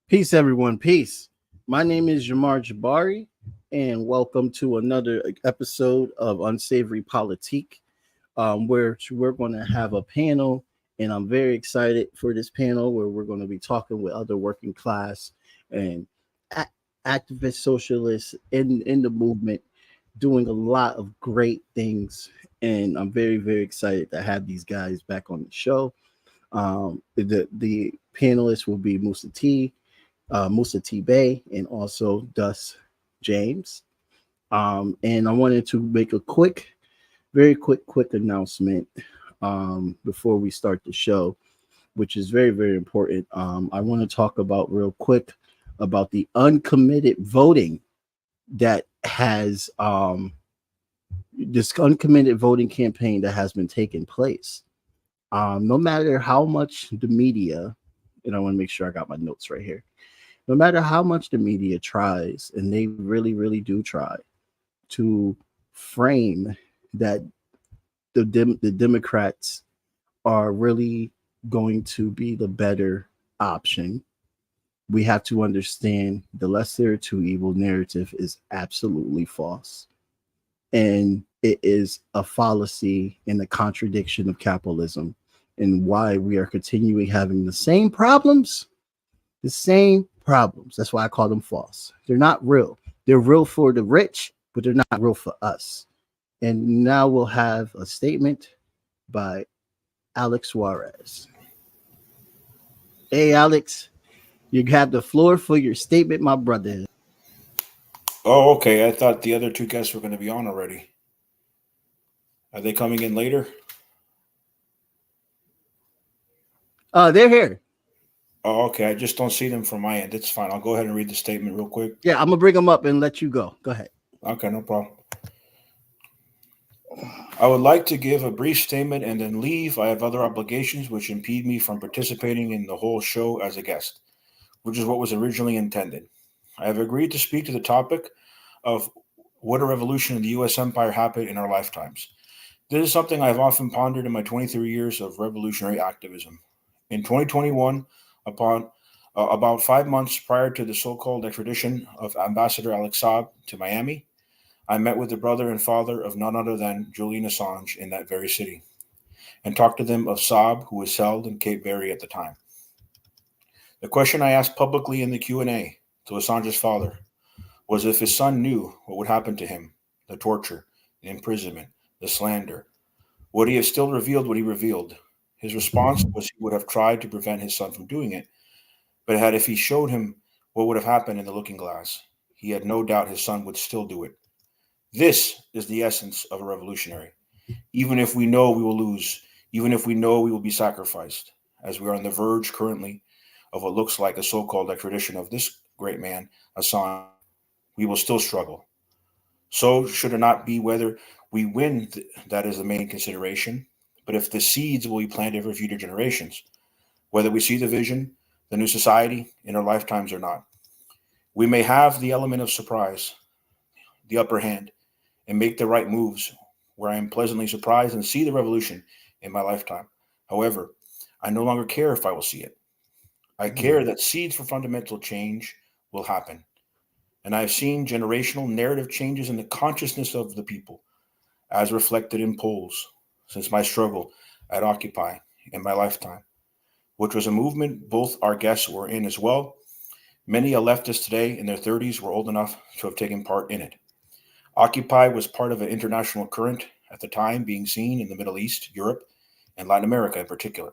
Peace, everyone. Peace. My name is Jamar Jabari, and welcome to another episode of Unsavory Politik, where we're going to have a panel, and I'm very excited for this panel where we're going to be talking with other working class and a- activist socialists in the movement, doing a lot of great things, and I'm very, very excited to have these guys back on the show. The panelists will be Musa T Bey, and also Dus James. And I wanted to make a very quick announcement before we start the show, which is very, very important. I want to talk about real quick about the uncommitted voting that has this uncommitted voting campaign that has been taking place. No matter how much the media, and I want to make sure I got my notes right here, no matter how much the media tries, and they really, really do try to frame that the Democrats are really going to be the better option, we have to understand the lesser to evil narrative is absolutely false. And it is a fallacy and a contradiction of capitalism and why we are continuing having the same problems. That's why I call them false. They're not real. They're real for the rich, but they're not real for us. And now we'll have a statement by Alex Suarez. Hey, Alex, you have the floor for your statement, my brother. Oh, okay. I thought the other two guests were going to be on already. Are they coming in later? They're here. Oh, okay. I just don't see them from my end. It's fine. I'll go ahead and read the statement real quick. Yeah, I'm gonna bring them up and let you go. Go ahead. Okay, no problem. I would like to give a brief statement and then leave. I have other obligations which impede me from participating in the whole show as a guest, which is what was originally intended. I have agreed to speak to the topic of would a revolution in the U.S. empire happen in our lifetimes. This is something I have often pondered in my 23 years of revolutionary activism. In 2021, upon about 5 months prior to the so-called extradition of Ambassador Alex Saab to Miami, I met with the brother and father of none other than Julian Assange in that very city, and talked to them of Saab, who was held in Cape Verde at the time. The question I asked publicly in the Q&A to Assange's father was if his son knew what would happen to him, the torture, the imprisonment, the slander. Would he have still revealed what he revealed? His response was he would have tried to prevent his son from doing it, but had if he showed him what would have happened in the looking glass, he had no doubt his son would still do it. This is the essence of a revolutionary. Even if we know we will lose, even if we know we will be sacrificed, as we are on the verge currently of what looks like a so-called extradition of this great man, Assange, we will still struggle. So should it not be whether we win that is the main consideration, but if the seeds will be planted for future generations, whether we see the vision, the new society in our lifetimes or not. We may have the element of surprise, the upper hand, and make the right moves where I am pleasantly surprised and see the revolution in my lifetime. However, I no longer care if I will see it. I care that seeds for fundamental change will happen. And I have seen generational narrative changes in the consciousness of the people, as reflected in polls, since my struggle at Occupy in my lifetime, which was a movement both our guests were in as well. Many a leftist today in their 30s were old enough to have taken part in it. Occupy was part of an international current at the time being seen in the Middle East, Europe, and Latin America in particular.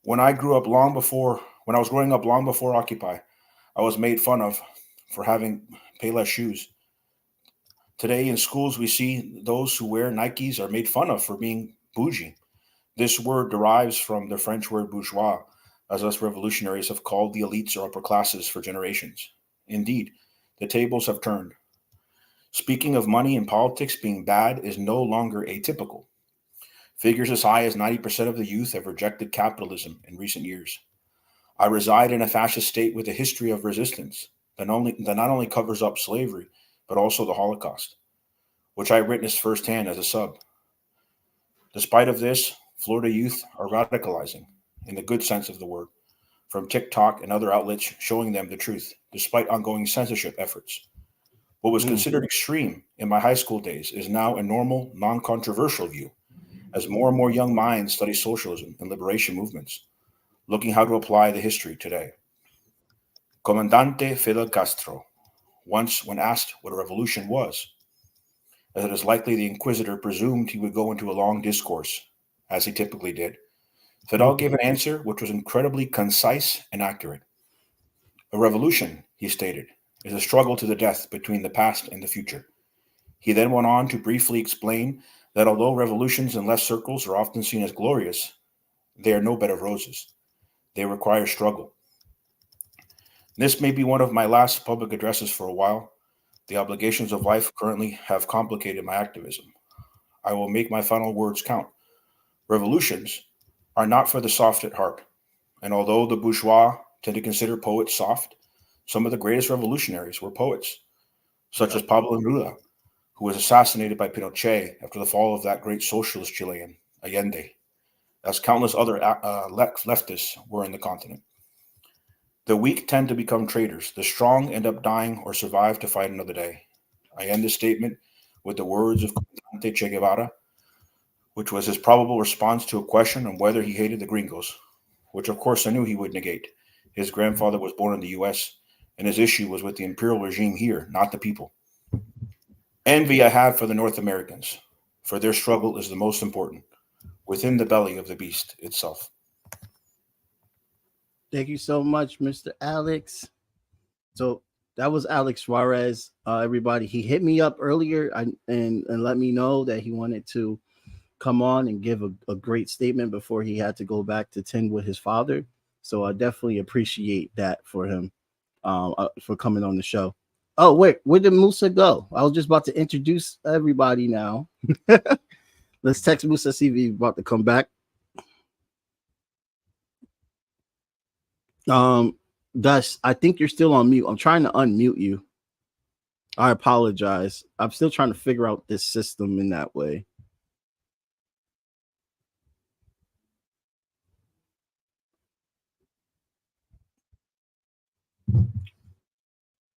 When I grew up long before, when I was growing up long before Occupy, I was made fun of for having Payless shoes. Today in schools, we see those who wear Nikes are made fun of for being bougie. This word derives from the French word bourgeois, as us revolutionaries have called the elites or upper classes for generations. Indeed, the tables have turned. Speaking of money and politics being bad is no longer atypical. Figures as high as 90% of the youth have rejected capitalism in recent years. I reside in a fascist state with a history of resistance that not only covers up slavery, but also the Holocaust, which I witnessed firsthand as a sub. Despite of this, Florida youth are radicalizing, in the good sense of the word, for from TikTok and other outlets showing them the truth, despite ongoing censorship efforts. What was considered extreme in my high school days is now a normal, non-controversial view, as more and more young minds study socialism and liberation movements, looking how to apply the history today. Comandante Fidel Castro, once when asked what a revolution was, as it is likely the Inquisitor presumed he would go into a long discourse, as he typically did, Fidel gave an answer which was incredibly concise and accurate. A revolution, he stated, is a struggle to the death between the past and the future. He then went on to briefly explain that although revolutions in left circles are often seen as glorious, they are no bed of roses. They require struggle. This may be one of my last public addresses for a while. The obligations of life currently have complicated my activism. I will make my final words count. Revolutions are not for the soft at heart, and although the bourgeois tend to consider poets soft, some of the greatest revolutionaries were poets, such as Pablo Neruda, who was assassinated by Pinochet after the fall of that great socialist Chilean, Allende, as countless other leftists were in the continent. The weak tend to become traitors. The strong end up dying or survive to fight another day. I end this statement with the words of Comandante Che Guevara, which was his probable response to a question on whether he hated the gringos, which of course I knew he would negate. His grandfather was born in the U.S., and his issue was with the imperial regime here, not the people. Envy I have for the North Americans, for their struggle is the most important, within the belly of the beast itself. Thank you so much, Mr. Alex. So that was Alex Suarez. Everybody, he hit me up earlier and let me know that he wanted to come on and give a great statement before he had to go back to tend with his father. So I definitely appreciate that for him, for coming on the show. Oh, wait, where did Musa go? I was just about to introduce everybody now. Let's text Musa, see if he's about to come back. Gus, I think you're still on mute. I'm trying to unmute you. I apologize. I'm still trying to figure out this system in that way.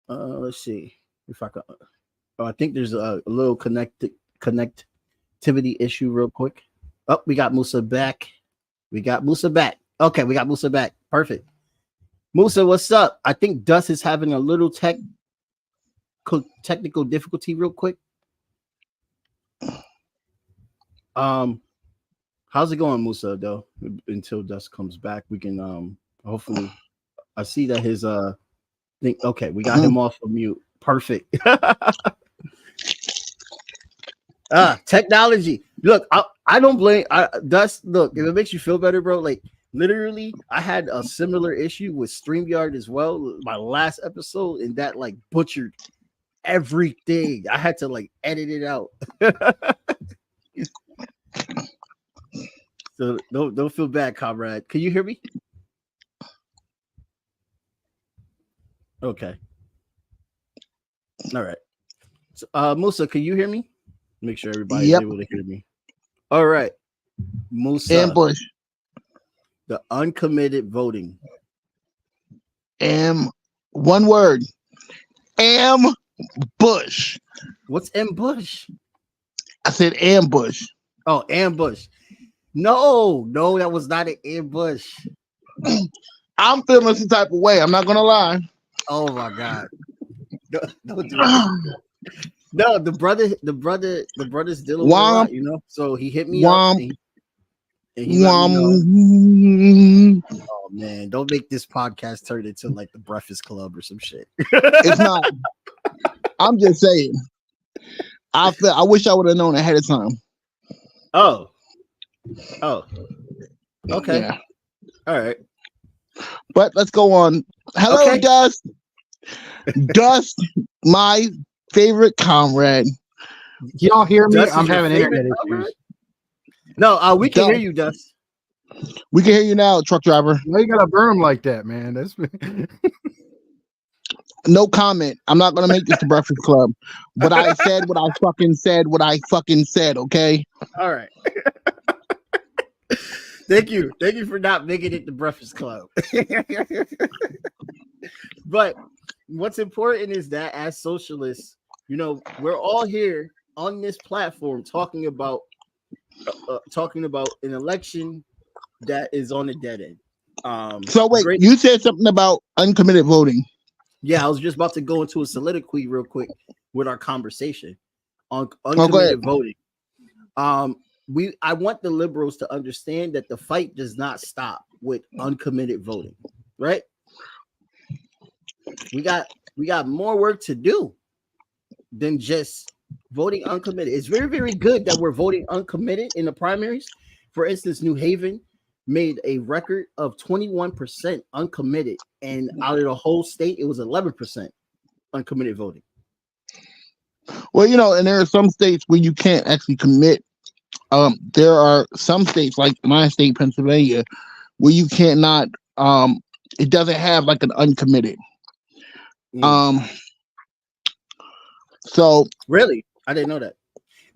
Let's see if I can. I think there's a little connectivity issue real quick. Oh, we got Musa back. Okay, we got Musa back. Perfect. Musa, what's up? I think Dust is having a little technical difficulty real quick. How's it going, Musa, though? Until Dust comes back, we can hopefully. I see that his thing. Okay, we got him off of mute. Perfect. Technology. Look, I don't blame Dust. Look, if it makes you feel better, bro, like literally, I had a similar issue with StreamYard as well. My last episode, and that like butchered everything. I had to like edit it out. So don't feel bad, comrade. Can you hear me? Okay. All right. So, Musa, can you hear me? Make sure everybody's able to hear me. All right. Musa. Ambush. The uncommitted voting. One word. Ambush. What's ambush? I said ambush. Oh, ambush. No, that was not an ambush. I'm feeling some type of way. I'm not gonna lie. Oh my god. Don't do it. No, the brother's dealing with a lot, you know. So he hit me up. And he let me know. Oh man, don't make this podcast turn into like the Breakfast Club or some shit. It's not. I'm just saying. I wish I would have known ahead of time. Oh. Okay. Yeah. All right. But let's go on. Hello, okay. Dust. Dust, my favorite comrade. Y'all hear me? Dust, I'm having internet issues. No, we can hear you, Dust. We can hear you now, truck driver. Why you gotta burn them like that, man? That's No comment. I'm not gonna make this the Breakfast Club. But I said what I fucking said. Okay. All right. Thank you for not making it the Breakfast Club. But what's important is that as socialists, we're all here on this platform talking about an election that is on a dead end. So wait, you said something about uncommitted voting. Yeah, I was just about to go into a soliloquy real quick with our conversation on uncommitted voting. I want the liberals to understand that the fight does not stop with uncommitted voting, right? We got more work to do than just voting uncommitted. It's very, very good that we're voting uncommitted in the primaries. For instance, New Haven made a record of 21% uncommitted, and out of the whole state, it was 11% uncommitted voting. Well, and there are some states where you can't actually commit. There are some states like my state, Pennsylvania, where you cannot. It doesn't have like an uncommitted. So really, I didn't know that.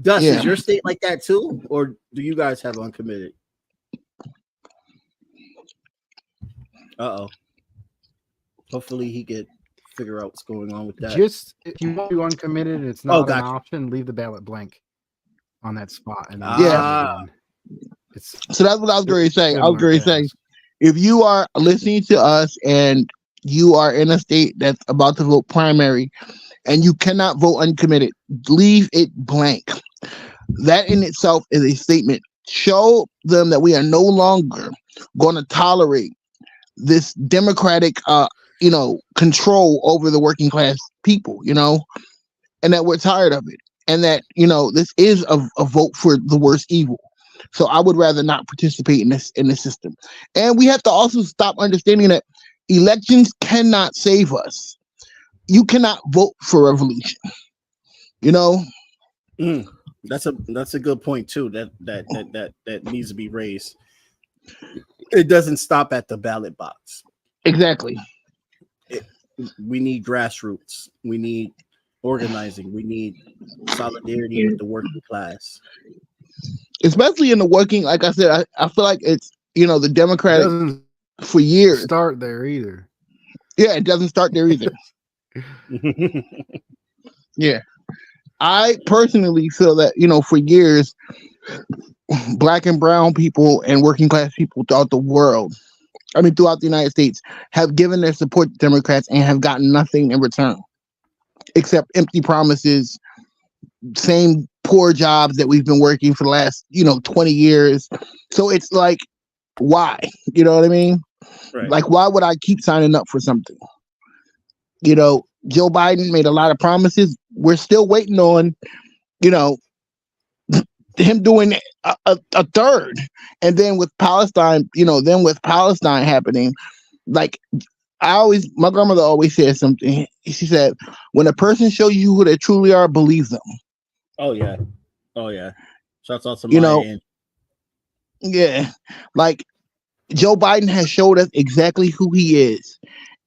Dust, is your state like that too, or do you guys have uncommitted? Hopefully he could figure out what's going on with that. Just if you want to do uncommitted, it's not an option. Leave the ballot blank on that spot. And so that's what I was going to say. I was going to say, if you are listening to us and you are in a state that's about to vote primary and you cannot vote uncommitted, leave it blank. That in itself is a statement. Show them that we are no longer going to tolerate this democratic, control over the working class people, and that we're tired of it. And that, this is a vote for the worst evil. So I would rather not participate in this system. And we have to also stop understanding that elections cannot save us. You cannot vote for revolution. That's a good point too. That needs to be raised. It doesn't stop at the ballot box. Exactly. We need grassroots. We need organizing. We need solidarity with the working class. Especially in the working, like I said, I feel like it's, the Democratic for years. Start there either. Yeah, it doesn't start there either. Yeah. I personally feel that, for years, Black and brown people and working class people throughout the United States have given their support to Democrats and have gotten nothing in return except empty promises, same poor jobs that we've been working for the last, 20 years. So it's like, why? You know what I mean? Right. Like, why would I keep signing up for something? Joe Biden made a lot of promises. We're still waiting on, him doing a third. And then with Palestine, happening, like my grandmother always says something. She said, when a person shows you who they truly are, believe them. Oh yeah. Shouts out to my end. Yeah. Like Joe Biden has showed us exactly who he is.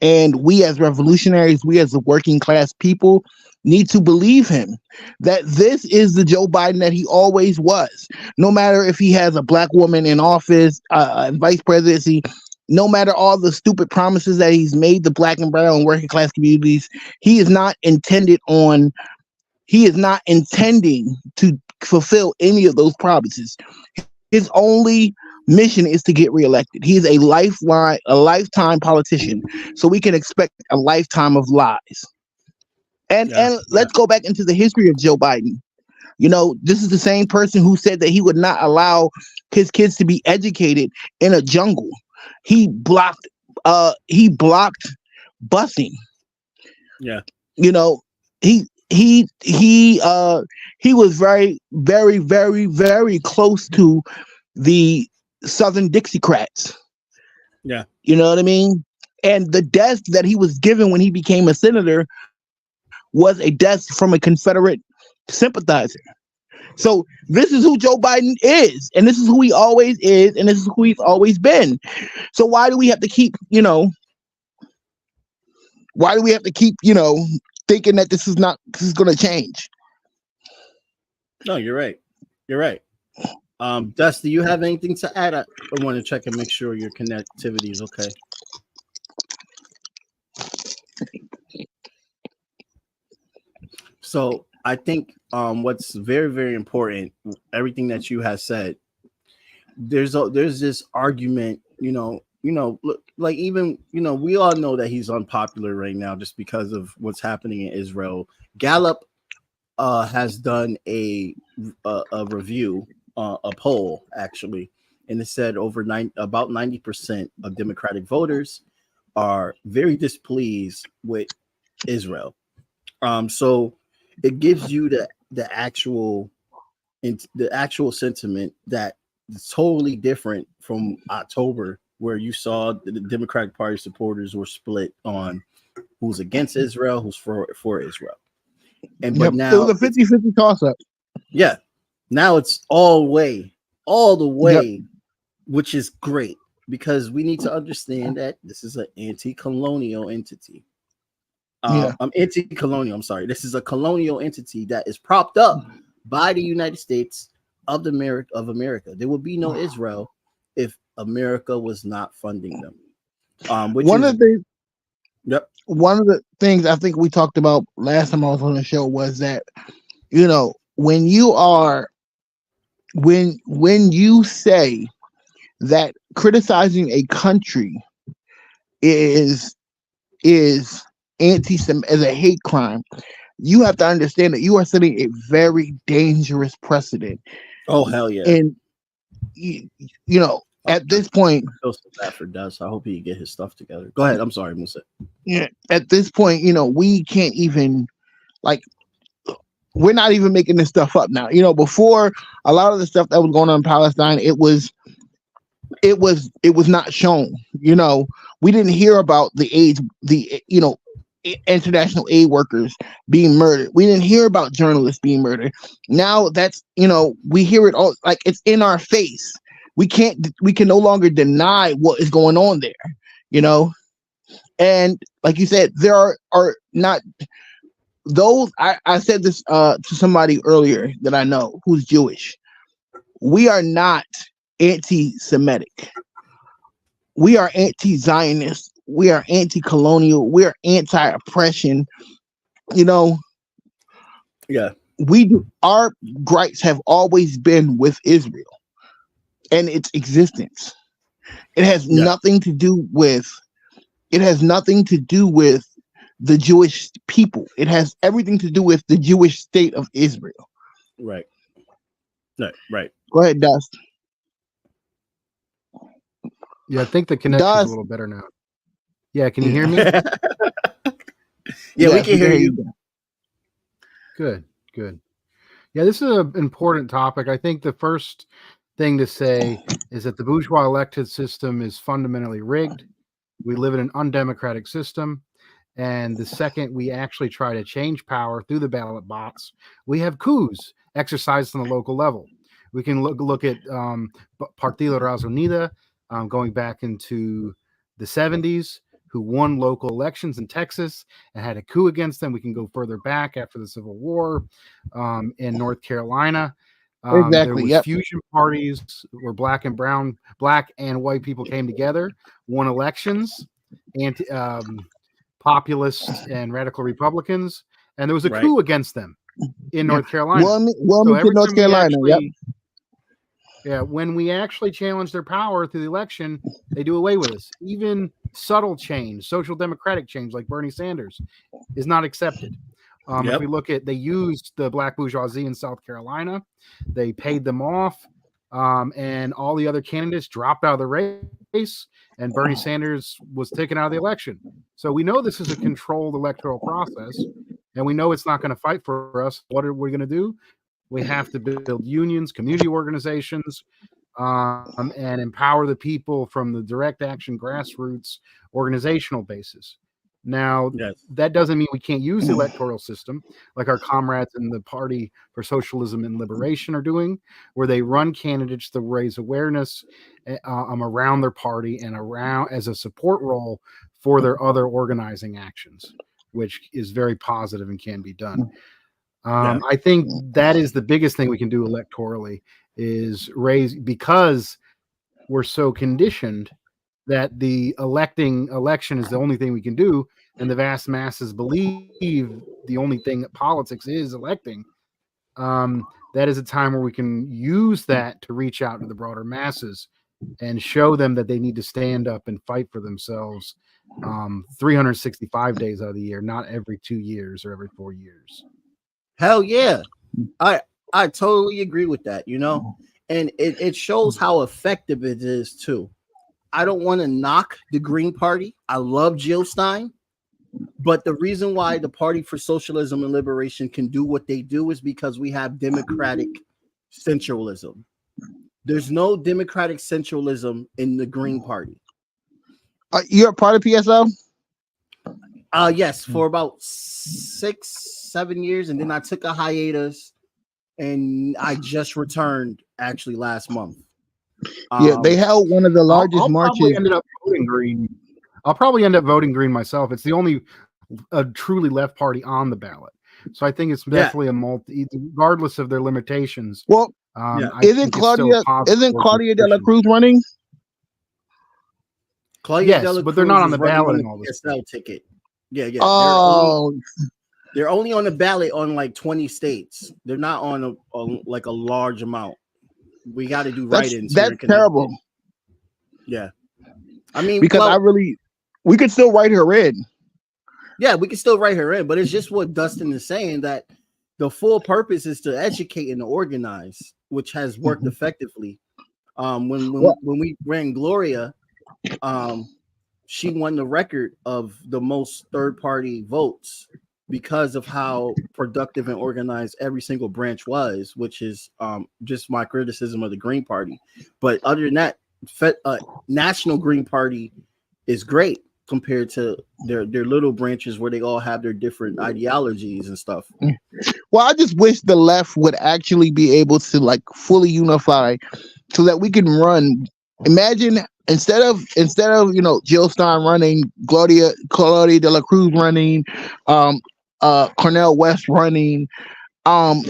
And we as revolutionaries, we as the working class people need to believe him that this is the Joe Biden that he always was. No matter if he has a Black woman in office, vice presidency, no matter all the stupid promises that he's made the Black and brown and working class communities, he is not intending to fulfill any of those promises. His only mission is to get reelected. He's a lifetime politician. So we can expect a lifetime of lies. And let's go back into the history of Joe Biden. This is the same person who said that he would not allow his kids to be educated in a jungle. He blocked busing. Yeah. He was very, very, very, very close to the Southern Dixiecrats. Yeah. You know what I mean? And the desk that he was given when he became a senator was a desk from a Confederate sympathizer. So this is who Joe Biden is, and this is who he always is, and this is who he's always been. So why do we have to keep, thinking that this is going to change? No, you're right. Dusty, you have anything to add? I want to check and make sure your connectivity is okay. So I think what's very, very important, everything that you have said, there's this argument, like even we all know that he's unpopular right now just because of what's happening in Israel. Gallup has done a review, a poll actually, and it said about 90% of Democratic voters are very displeased with Israel. So it gives you the actual sentiment that is totally different from October, where you saw the Democratic Party supporters were split on who's against Israel, who's for Israel. But now it was a 50-50 toss-up. Yeah. Now it's all the way, which is great because we need to understand that this is an anti-colonial entity. I'm anti-colonial. I'm sorry. This is a colonial entity that is propped up by the United States of America. There would be no Israel if America was not funding them. One of the things I think we talked about last time I was on the show was that, when you say that criticizing a country is anti-Semitic, as a hate crime, you have to understand that you are setting a very dangerous precedent. Oh hell yeah! And at this point, I feel so bad for Dust. I hope he get his stuff together. Go ahead. I'm sorry, Musa. Yeah, at this point, we can't even we're not even making this stuff up now. Before, a lot of the stuff that was going on in Palestine, it was not shown. We didn't hear about the international aid workers being murdered. We didn't hear about journalists being murdered. Now that's we hear it all, like it's in our face. We can no longer deny what is going on there. And like you said, there are not those. I said this to somebody earlier that I know who's Jewish. We are not anti-Semitic. We are anti-Zionist. We are anti-colonial. We are anti-oppression. Yeah. Our gripes have always been with Israel and its existence. It has nothing to do with. It has nothing to do with the Jewish people. It has everything to do with the Jewish state of Israel. Right. Right. Go ahead, Dust. Yeah, I think the connection's a little better now. Yeah, can you hear me? Yeah, we can hear you. Good. Yeah, this is an important topic. I think the first thing to say is that the bourgeois elected system is fundamentally rigged. We live in an undemocratic system. And the second we actually try to change power through the ballot box, we have coups exercised on the local level. We can look at Partido Raza Unida going back into the 70s, who won local elections in Texas and had a coup against them. We can go further back after the Civil War in North Carolina. There was fusion parties where black and white people came together, won elections, populists and radical Republicans, and there was a coup against them in North Carolina. Wilmington, North Carolina. When we actually challenge their power through the election, they do away with us. Even subtle change, social democratic change, like Bernie Sanders, is not accepted. If we look at, they used the black bourgeoisie in South Carolina, they paid them off, and all the other candidates dropped out of the race, and Bernie Sanders was taken out of the election. So we know this is a controlled electoral process, and we know it's not going to fight for us. What are we going to do? We have to build unions, community organizations, and empower the people from the direct action grassroots organizational basis. Now, that doesn't mean we can't use the electoral system like our comrades in the Party for Socialism and Liberation are doing, where they run candidates to raise awareness around their party and around as a support role for their other organizing actions, which is very positive and can be done. I think that is the biggest thing we can do electorally is raise, because we're so conditioned that the election is the only thing we can do, and the vast masses believe the only thing that politics is electing. That is a time where we can use that to reach out to the broader masses and show them that they need to stand up and fight for themselves 365 days out of the year, not every 2 years or every 4 years. Hell yeah. I totally agree with that, you know, and it shows how effective it is too. I don't want to knock the Green Party. I love Jill Stein, but the reason why the Party for Socialism and Liberation can do what they do is because we have democratic centralism. There's no democratic centralism in the Green Party. You're a part of PSL? Yes, for about 6-7 years, and then I took a hiatus, and I just returned actually last month. Yeah, they held one of the largest marches. I'll probably end up voting green myself. It's the only truly left party on the ballot, so I think it's definitely a multi, regardless of their limitations. Well, isn't Claudia de la Cruz running? Claudia de la but Cruz they're not on the running ballot on in all this. PSL ticket. Yeah. Oh, they're only on the ballot on like 20 states. They're not on like a large amount. We got to do write-ins. That's terrible. Yeah, I mean, because we could still write her in. Yeah, we can still write her in, but it's just what Dustin is saying, that the full purpose is to educate and to organize, which has worked effectively. When we ran Gloria, she won the record of the most third-party votes because of how productive and organized every single branch was, which is just my criticism of the Green Party. But other than that, National Green Party is great compared to their little branches where they all have their different ideologies and stuff. Well, I just wish the left would actually be able to like fully unify so that we can run. Imagine instead of Jill Stein running, Claudia de la Cruz running, Cornel West running. I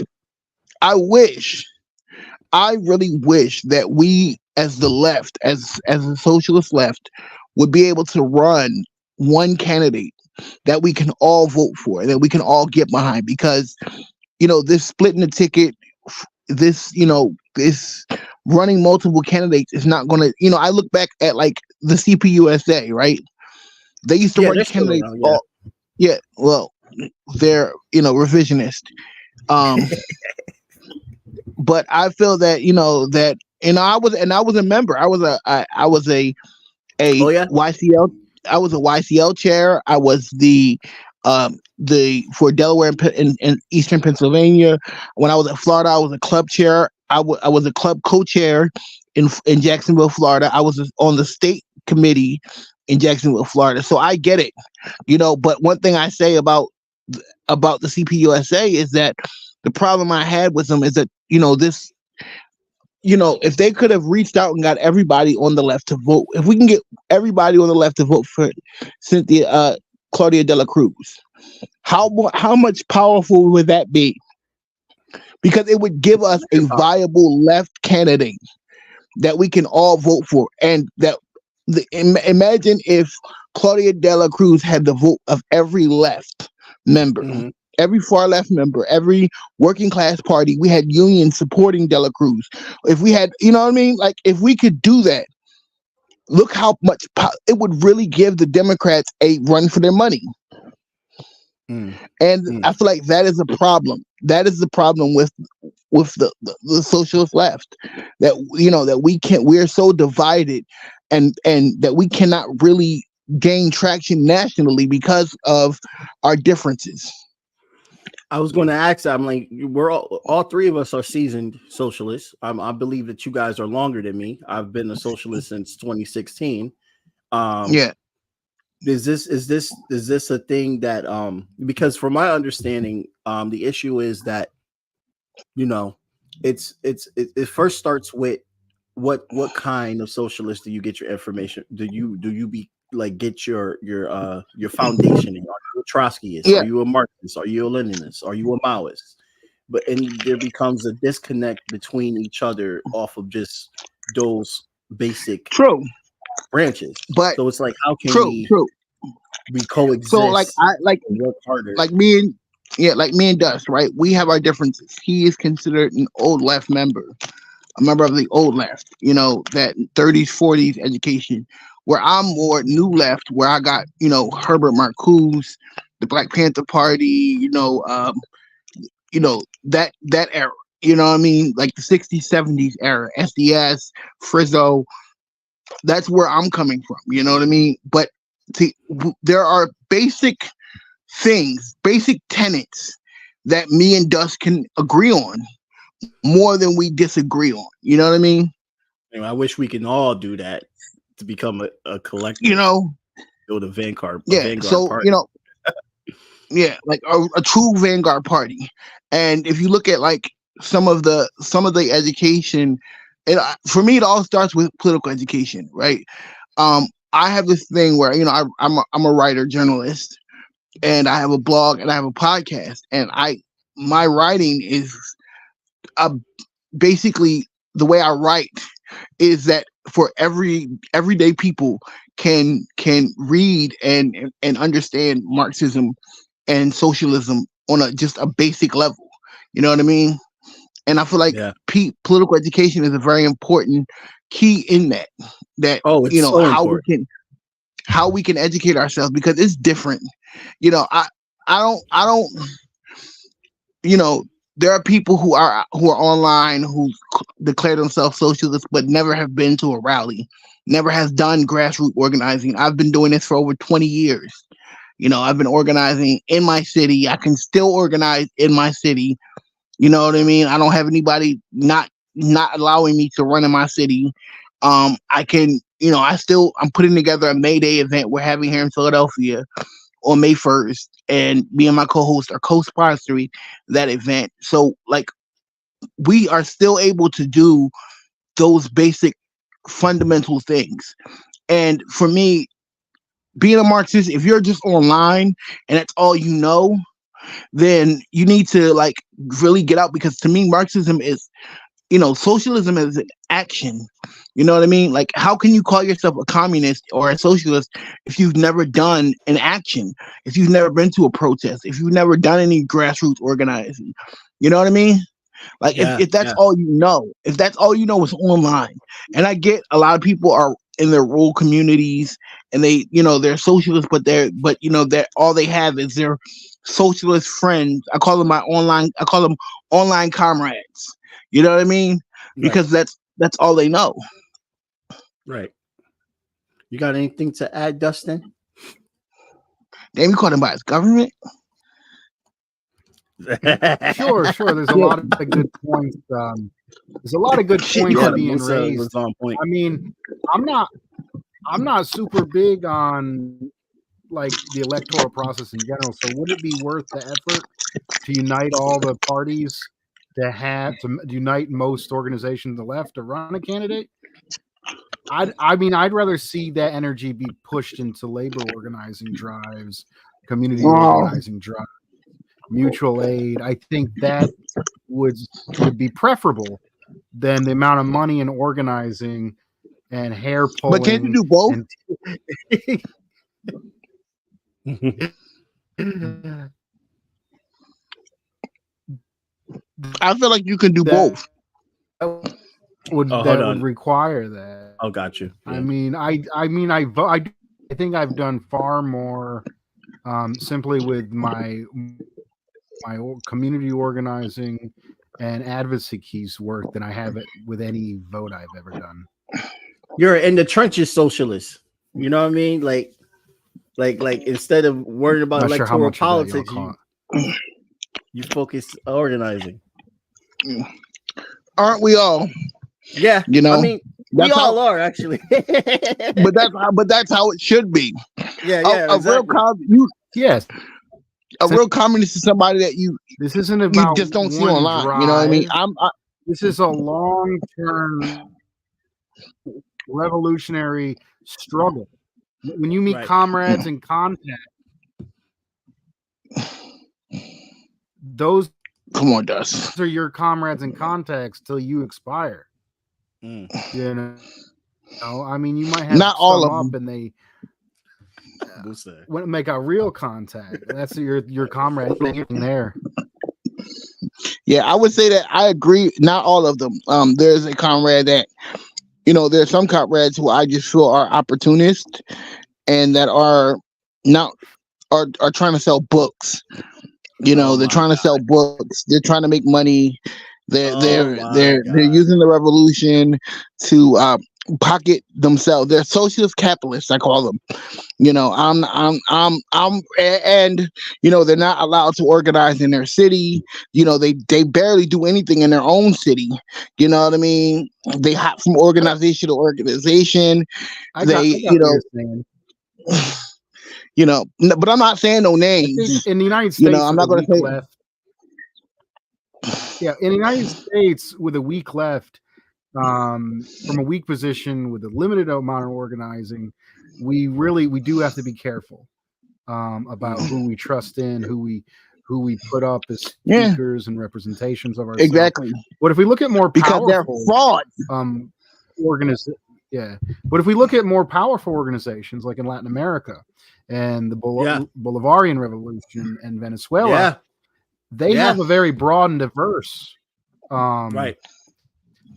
really wish that we as the left, as the socialist left, would be able to run one candidate that we can all vote for, that we can all get behind, because this splitting the ticket, this running multiple candidates is not going to, I look back at like the CPUSA, right? They used to run candidates. Well, they're revisionist. But I feel that I was a member. I was a YCL. I was a YCL chair. I was the for Delaware and Eastern Pennsylvania. When I was at Florida, I was a club chair. I was a club co-chair in Jacksonville, Florida. I was on the state committee in Jacksonville, Florida. So I get it, But one thing I say about the CPUSA is that the problem I had with them is that if they could have reached out and got everybody on the left to vote, if we can get everybody on the left to vote for Claudia de la Cruz, how much powerful would that be? Because it would give us a viable left candidate that we can all vote for, and that imagine if Claudia de la Cruz had the vote of every left member. Every far left member, every working class party, we had unions supporting de la Cruz. If we had, like if we could do that, look how much it would really give the Democrats a run for their money. And I feel like that is a problem. That is the problem with the socialist left, that that we're so divided, and that we cannot really gain traction nationally because of our differences. I was going to ask, I'm like, we're all three of us are seasoned socialists. I believe that you guys are longer than me. I've been a socialist since 2016. Is this a thing that because from my understanding, the issue is that it first starts with what kind of socialist do you get your information? Do you be like get your foundation in? Are you a Trotskyist? Are you a Marxist? Are you a Leninist? Are you a Maoist? but there becomes a disconnect between each other off of just those basic branches. But so it's like, how can we coexist? So like and work harder? Like me and Dust, right? We have our differences. He is considered an old left member, a member of the old left, that 30s, 40s education, where I'm more new left, where I got, Herbert Marcuse, the Black Panther Party, that era, you know what I mean? Like the 60s, 70s era, SDS, Frizzo, that's where I'm coming from, you know what I mean? But see, there are basic things, basic tenets that me and Dust can agree on more than we disagree on. You know what I mean? I wish we can all do that to become a collective. Build a vanguard. So party. Like a true vanguard party. And if you look at like some of the education, for me, it all starts with political education, right? I have this thing where I'm a writer, journalist, and I have a blog and I have a podcast, and my writing is basically the way I write is that for everyday people can read and understand Marxism and socialism on just a basic level. You know what I mean? And I feel like political education is a very important key in that. It's so important. how we can educate ourselves, because it's different. I don't there are people who are online who declare themselves socialists but never have been to a rally, never has done grassroots organizing. I've been doing this for over 20 years. I've been organizing in my city. I can still organize in my city. You know what I mean? I don't have anybody not allowing me to run in my city. I can, I'm putting together a May Day event we're having here in Philadelphia on May 1st, and me and my co-host are co-sponsoring that event. So like, we are still able to do those basic fundamental things. And for me, being a Marxist, if you're just online and that's all you know, then you need to like really get out, because to me, Marxism is, socialism is an action. You know what I mean? Like, how can you call yourself a communist or a socialist if you've never done an action, if you've never been to a protest, if you've never done any grassroots organizing? You know what I mean? Like, if that's all you know, if that's all you know is online. And I get a lot of people are in their rural communities and they, they're socialists, but they're all they have is their socialist friends. I call them online comrades. You know what I mean? Because that's all they know. Right. You got anything to add, Dustin? Damn, you call him by his government? Sure. There's a lot of good points. There's a lot of good points being raised. On point. I mean, I'm not super big on like the electoral process in general. So would it be worth the effort to unite all the parties to unite most organizations on the left to run a candidate? I'd rather see that energy be pushed into labor organizing drives, community organizing drives, mutual aid. I think that would be preferable than the amount of money in organizing and hair pulling. But can't you do both? I feel like you can do both. Would require that? Oh, got you. Yeah. I think I've done far more simply with my community organizing and advocacy work than I have it with any vote I've ever done. You're in the trenches socialist. You know what I mean? Like instead of worrying about electoral politics, you focus organizing. Aren't we all? Yeah, I mean, we all are actually. but that's how it should be. Yeah, yes. A real communist is somebody that this isn't about you just don't see online. Drive. You know what I mean? This is a long-term revolutionary struggle. When you meet comrades in contact, those Come on, Dust. These are your comrades in context till you expire. You know, I mean, you might have Not all of up them. and they when make a real contact. That's your comrade there. Yeah, I would say that I agree. Not all of them. There's a comrade that, there's some comrades who I just feel are opportunists and that are not are trying to sell books. They're trying to sell books. They're trying to make money. They're using the revolution to pocket themselves. They're socialist capitalists, I call them. And they're not allowed to organize in their city. They barely do anything in their own city. You know what I mean? They hop from organization to organization. But I'm not saying no names. In the United States, I'm not going to say. Left. Yeah, in the United States, with a week left, from a weak position with a limited amount of organizing, we do have to be careful about who we trust in, who we put up as speakers and representations of ourselves. Exactly. But if we look at more because they're fraud, But if we look at more powerful organizations like in Latin America and the Bolivarian Revolution and Venezuela, they have a very broad and diverse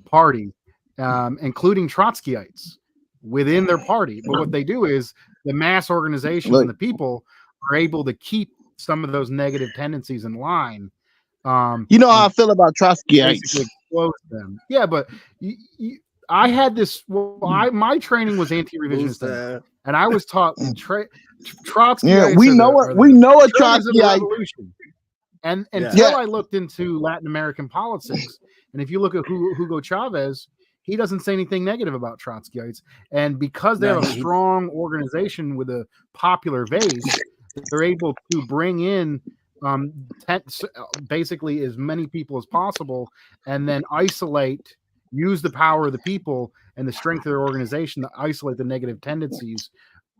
party, including Trotskyites within their party. But what they do is the mass organizations and the people are able to keep some of those negative tendencies in line. You know how I feel about Trotskyites. Expose them. Yeah, but I had this. My training was anti-revisionist, and I was taught Trotsky. Yeah, we know a Trotskyite. And until I looked into Latin American politics, and if you look at Hugo Chavez, he doesn't say anything negative about Trotskyites. And because they have a strong organization with a popular base, they're able to bring in basically as many people as possible, and then use the power of the people and the strength of their organization to isolate the negative tendencies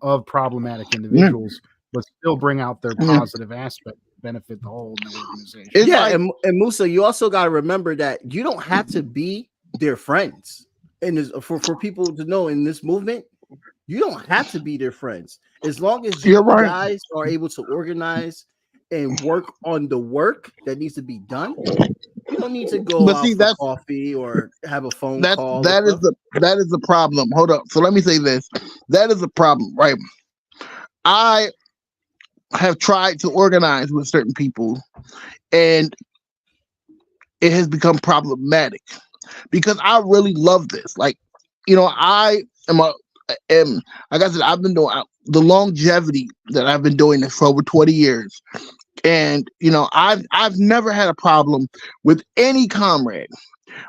of problematic individuals, but still bring out their positive aspect, benefit the whole organization. And Musa, you also got to remember that you don't have to be their friends. And for people to know in this movement, you don't have to be their friends. As long as you guys are able to organize and work on the work that needs to be done, you don't need to go out for coffee or have a phone call. That is the problem. Hold up. So let me say this. That is the problem, right? I have tried to organize with certain people, and it has become problematic because I really love this. Like, I am like I said, I've been doing the longevity that I've been doing this for over 20 years. And, I've never had a problem with any comrade,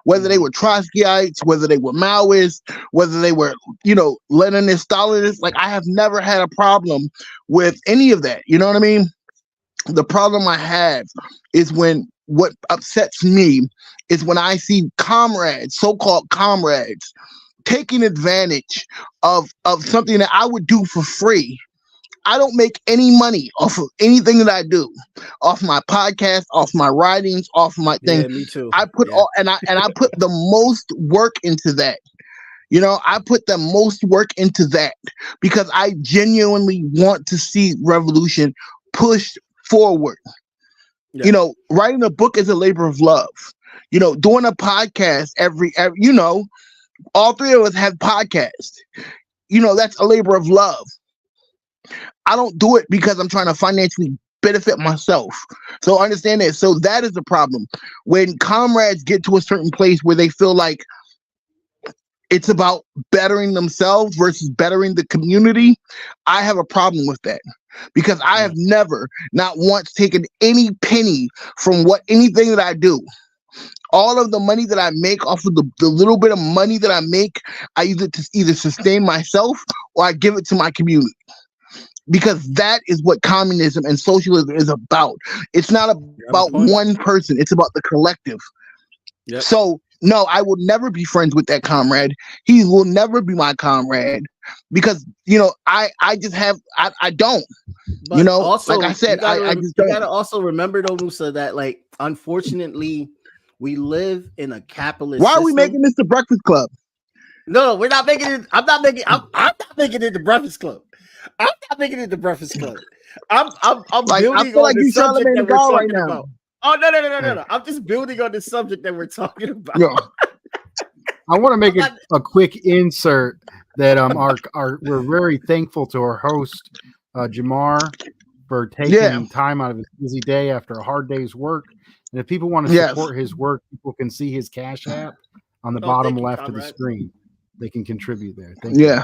whether they were Trotskyites, whether they were Maoists, whether they were, Leninists, Stalinists. Like, I have never had a problem with any of that. You know what I mean? The problem I have is what upsets me is when I see comrades, so-called comrades, taking advantage of something that I would do for free. I don't make any money off of anything that I do, off my podcast, off my writings, off my thing. Yeah, me too. I put all and I put the most work into that. I put the most work into that because I genuinely want to see revolution pushed forward. Yeah. Writing a book is a labor of love. Doing a podcast every all three of us have podcasts. That's a labor of love. I don't do it because I'm trying to financially benefit myself. So understand that. So that is the problem. When comrades get to a certain place where they feel like it's about bettering themselves versus bettering the community, I have a problem with that. Because I have never, not once, taken any penny from anything that I do. All of the money that I make off of the little bit of money that I make, I use it to either sustain myself or I give it to my community. Because that is what communism and socialism is about. It's not about one person. It's about the collective. Yep. So No, I will never be friends with that comrade. He will never be my comrade because I just have I don't. But also, like I said, I just don't. You gotta also remember though, Musa, that like unfortunately we live in a capitalist Why are we system. making this the Breakfast Club? No, we're not making it. I'm not making it the Breakfast Club. I'm not making it the Breakfast Club. I'm Like, building I feel on like the you subject that we're right talking now. about. Oh no! I'm just building on the subject that we're talking about. Yeah. I want to make a quick insert that we're very thankful to our host Jamar for taking time out of his busy day after a hard day's work. And if people want to support his work, people can see his Cash App on the bottom left of the screen. They can contribute there. Thank you.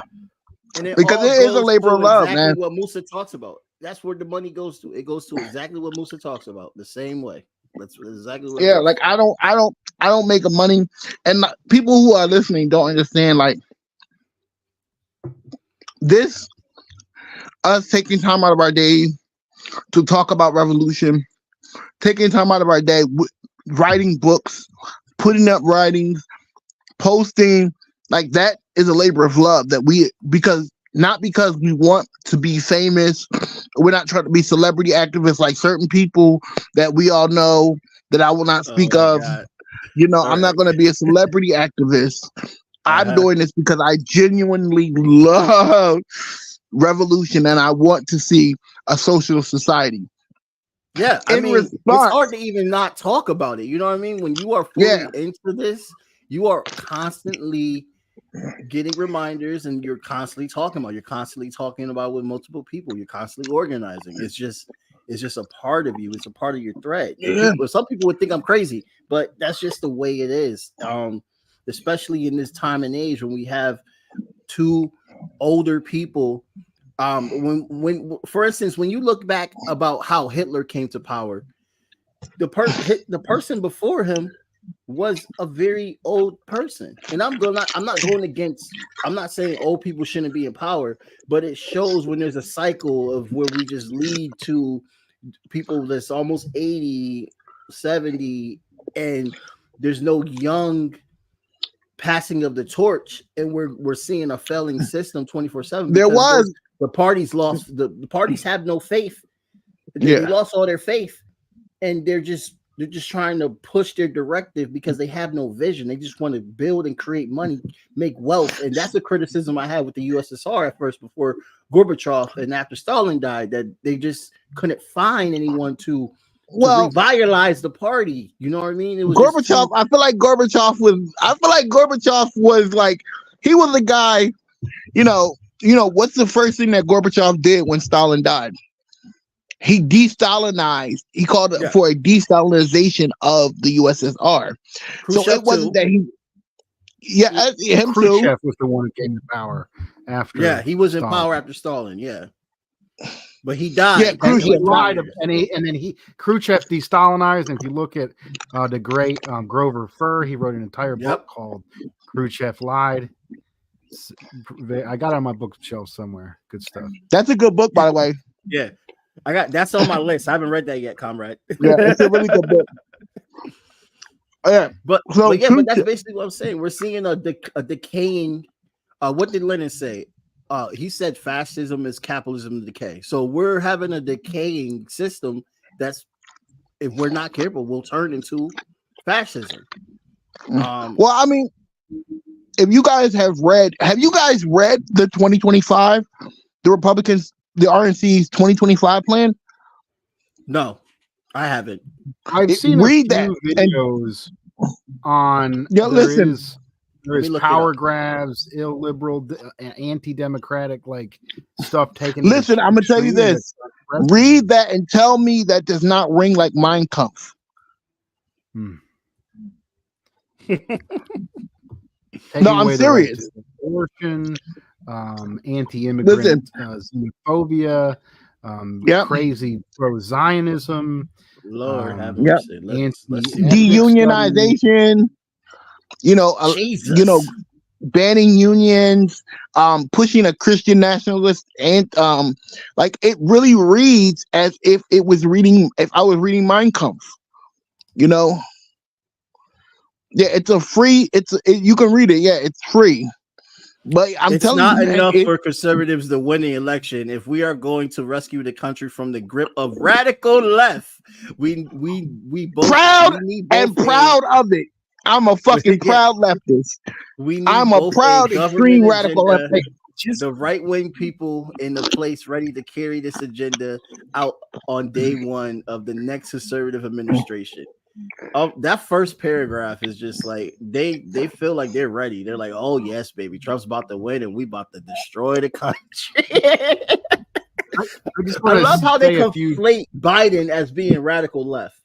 And it because it is a labor of love, man. What Musa talks about. That's where the money goes to. It goes to exactly what Musa talks about. The same way. That's exactly what. Yeah, like I don't make a money, and people who are listening don't understand. Like this, us taking time out of our day to talk about revolution, taking time out of our day, writing books, putting up writings, posting, like that is a labor of love that not because we want to be famous. We're not trying to be celebrity activists like certain people that we all know that I will not speak of. God. I'm not going to be a celebrity activist. I'm doing this because I genuinely love revolution and I want to see a socialist society. Yeah, I mean, it's hard to even not talk about it. You know what I mean? When you are fully into this, you are constantly getting reminders and you're constantly talking about with multiple people. You're constantly organizing. It's just a part of you. It's a part of your thread. Some people would think I'm crazy, but that's just the way it is. Especially in this time and age when we have two older people. When for instance, when you look back about how Hitler came to power, the person before him was a very old person, and I'm not saying old people shouldn't be in power, but it shows when there's a cycle of where we just lead to people that's almost 80, 70, and there's no young passing of the torch, and we're seeing a failing system 24/7. The parties lost the parties have no faith. They lost all their faith, and they're just trying to push their directive because they have no vision. They just want to build and create money, make wealth. And that's the criticism I had with the USSR at first before Gorbachev and after Stalin died, that they just couldn't find anyone to revitalize the party. You know what I mean? It was Gorbachev. I feel like Gorbachev was like, he was the guy, what's the first thing that Gorbachev did when Stalin died? He de-Stalinized. He called for a de-Stalinization of the USSR. Khrushchev so it wasn't that he. Yeah, him Khrushchev too. was the one who came to power after. Yeah, he was in power after Stalin. Yeah, but he died. Yeah, Khrushchev lied, and then Khrushchev de-Stalinized. And if you look at the great Grover Furr, he wrote an entire book called "Khrushchev Lied." I got it on my bookshelf somewhere. Good stuff. That's a good book, by the way. Yeah. That's on my list. I haven't read that yet, comrade. Yeah, it's a really good book. But that's basically what I'm saying. We're seeing a decaying. What did Lenin say? He said fascism is capitalism decay. So we're having a decaying system that's, if we're not careful, will turn into fascism. Well, I mean, if you guys have read the 2025, the Republicans, the RNC's 2025 plan? No, I haven't. I've seen read that videos on. Yeah, listen. There is power grabs, illiberal, anti-democratic like stuff taken. Listen, I'm gonna tell you this. Read that and tell me that does not ring like Mein Kampf. No, I'm serious. Abortion, anti-immigrant xenophobia, crazy pro-Zionism, Lord have mercy. Deunionization, banning unions, pushing a Christian nationalist, and like it really reads as if I was reading Mein Kampf, Yeah, it's a free. You can read it. Yeah, it's free. But I'm it's telling not you, enough for conservatives to win the election. If we are going to rescue the country from the grip of radical left, we both proud we need both proud of it. I'm a fucking proud leftist. We need I'm a both proud extreme radical agenda, leftist. the right wing people in the place ready to carry this agenda out on day one of the next conservative administration. That first paragraph is just like they feel like they're ready. They're like, oh yes, baby, Trump's about to win and we about to destroy the country. I love how they conflate Biden as being radical left.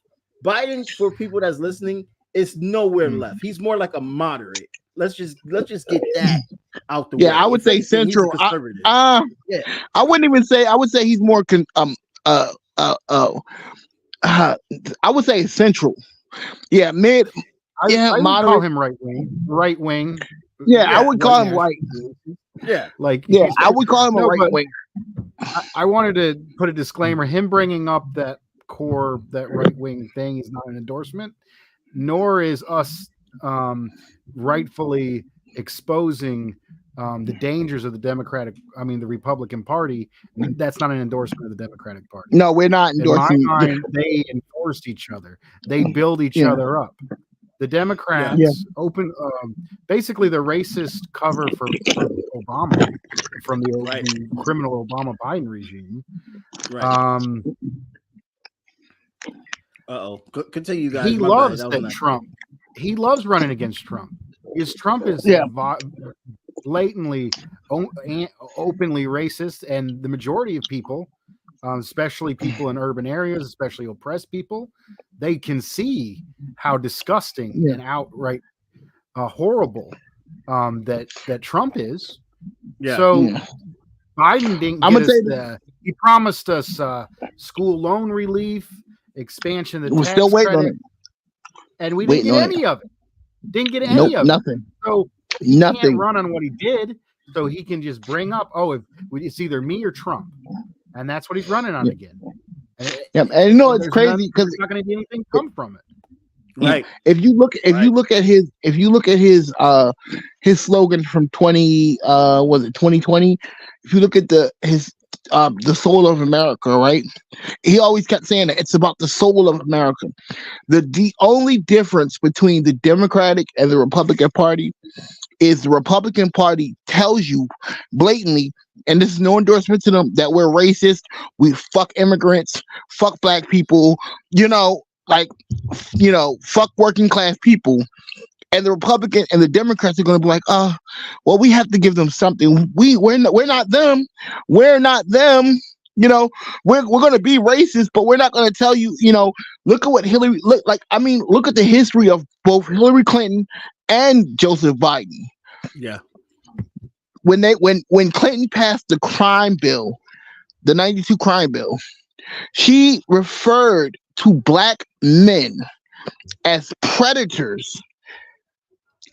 Biden, for people that's listening, is nowhere left. He's more like a moderate. Let's just get that out the way. Yeah, I would say central. I wouldn't even say. I would say he's more I would say central. Yeah, mid. I would call him right wing. Right wing. Yeah, I would call him right. Yeah, I would call him a right wing. I wanted to put a disclaimer. Him bringing up that right wing thing is not an endorsement, nor is us rightfully exposing the dangers of the Republican Party. That's not an endorsement of the Democratic Party. No, we're not endorsing. In my mind, they enforce each other. They build each other up. The Democrats open, basically the racist cover for Obama from the criminal Obama-Biden regime. Right. Continue, guys. He loves Trump. He loves running against Trump. Because Trump is blatantly, openly racist, and the majority of people, especially people in urban areas, especially oppressed people, they can see how disgusting and outright horrible that Trump is. Yeah. So Biden didn't get us he promised us school loan relief, expansion of the tax still waiting credit, on it. And we didn't get any of it. Didn't get any of it. Nothing. So he can't run on what he did, so he can just bring up, it's either me or Trump. And that's what he's running on again. And it's crazy because there's not going to be anything come from it. Right. If you look at his slogan from 2020, if you look at the soul of America, right? He always kept saying that it's about the soul of America. The only difference between the Democratic and the Republican Party is the Republican Party tells you blatantly, and this is no endorsement to them, that we're racist, we fuck immigrants, fuck black people, fuck working class people. And the Republican and the Democrats are going to be like, well, we have to give them something. We're not them. We're not them. We're going to be racist, but we're not going to tell you. Look at what Hillary look at the history of both Hillary Clinton and Joseph Biden. Yeah. When Clinton passed the crime bill, the 92 crime bill, she referred to black men as predators.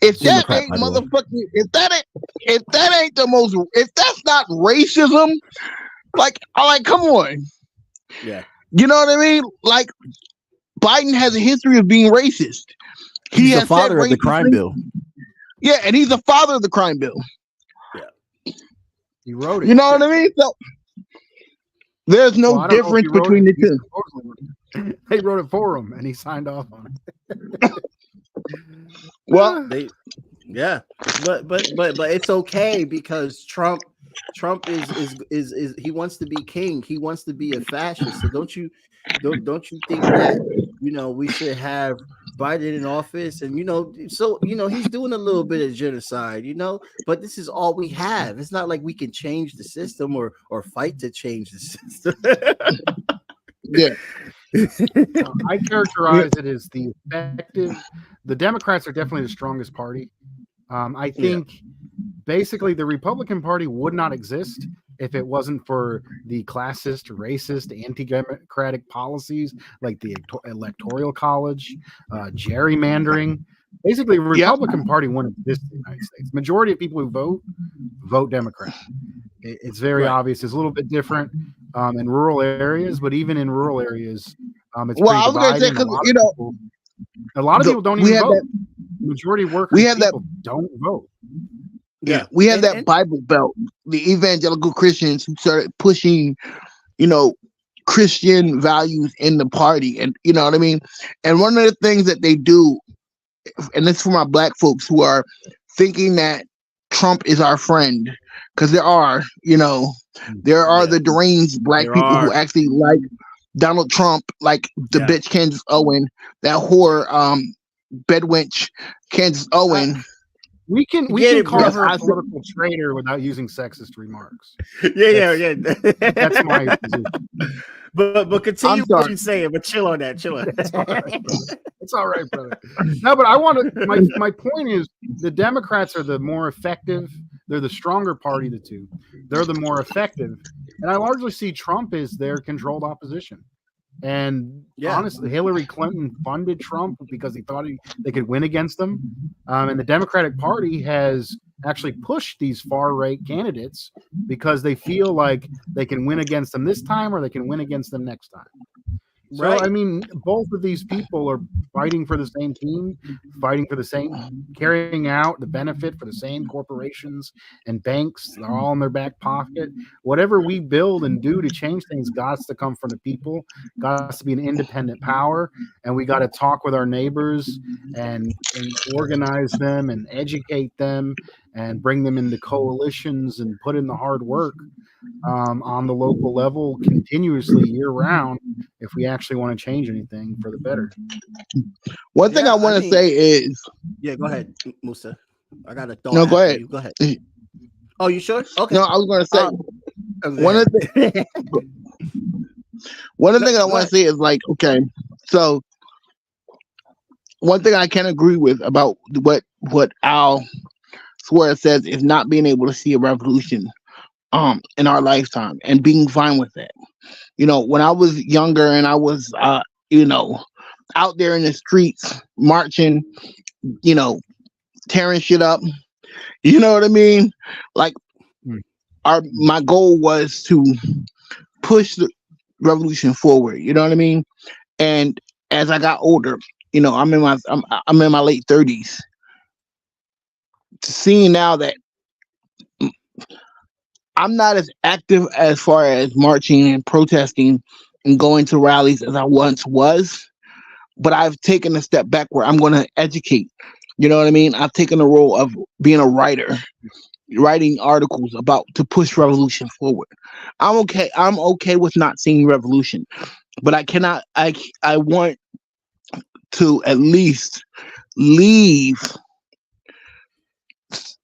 If that ain't motherfucking, if that ain't the most, if that's not racism, come on. Yeah. You know what I mean? Like, Biden has a history of being racist. He's the father of the crime bill. Yeah, and he's the father of the crime bill. Yeah. He wrote it. You know what I mean? So there's no difference between the two. They wrote it for him, and he signed off on it. Well, but it's okay because Trump is he wants to be king. He wants to be a fascist. So don't you think that we should have Biden in office, and he's doing a little bit of genocide, but this is all we have. It's not like we can change the system or fight to change the system. Yeah. I characterize it as the Democrats are definitely the strongest party. I think basically the Republican Party would not exist if it wasn't for the classist, racist, anti-democratic policies like the Electoral College, gerrymandering. Basically, the Republican Party wouldn't exist in the United States. Majority of people who vote Democrat. It's very obvious. It's a little bit different in rural areas, but even in rural areas, it's pretty divided. I was going to say, because a lot of people don't even vote. majority of workers don't vote. Yeah, we have that Bible Belt, the evangelical Christians who started pushing, Christian values in the party, and you know what I mean. And one of the things that they do, and this is for my black folks who are thinking that Trump is our friend, because there are the deranged black people who actually like Donald Trump, like the bitch Candace Owen, that whore bedwench Candace Owen. We can call her a political traitor without using sexist remarks. Yeah. That's my position. But continue what you're saying, but chill on that. It's all right, brother. No, but I want to. My point is, the Democrats are the more effective. They're the stronger party of the two. They're the more effective, and I largely see Trump as their controlled opposition. And honestly, Hillary Clinton funded Trump because he thought they could win against them. And the Democratic Party has actually pushed these far-right candidates because they feel like they can win against them this time or they can win against them next time. So, I mean, both of these people are fighting for the same team, fighting for the same, carrying out the benefit for the same corporations and banks. They're all in their back pocket. Whatever we build and do to change things got to come from the people, got to be an independent power, and we got to talk with our neighbors and organize them and educate them and bring them into coalitions and put in the hard work on the local level continuously year round if we actually want to change anything for the better. One thing I want to say is... Yeah, go ahead, Musa. I got a thought. No, go ahead. Go ahead. Oh, you sure? Okay. No, I was going to say... One of the things I want to say is like, okay, so one thing I can agree with about what Al Swear says is not being able to see a revolution in our lifetime and being fine with that. When I was younger and I was out there in the streets marching, tearing shit up, you know what I mean? Like my goal was to push the revolution forward, you know what I mean? And as I got older, I'm in my late 30s. Seeing now that I'm not as active as far as marching and protesting and going to rallies as I once was, but I've taken a step back where I'm going to educate. You know what I mean? I've taken the role of being a writer, writing articles to push revolution forward. I'm okay with not seeing revolution, but I want to at least leave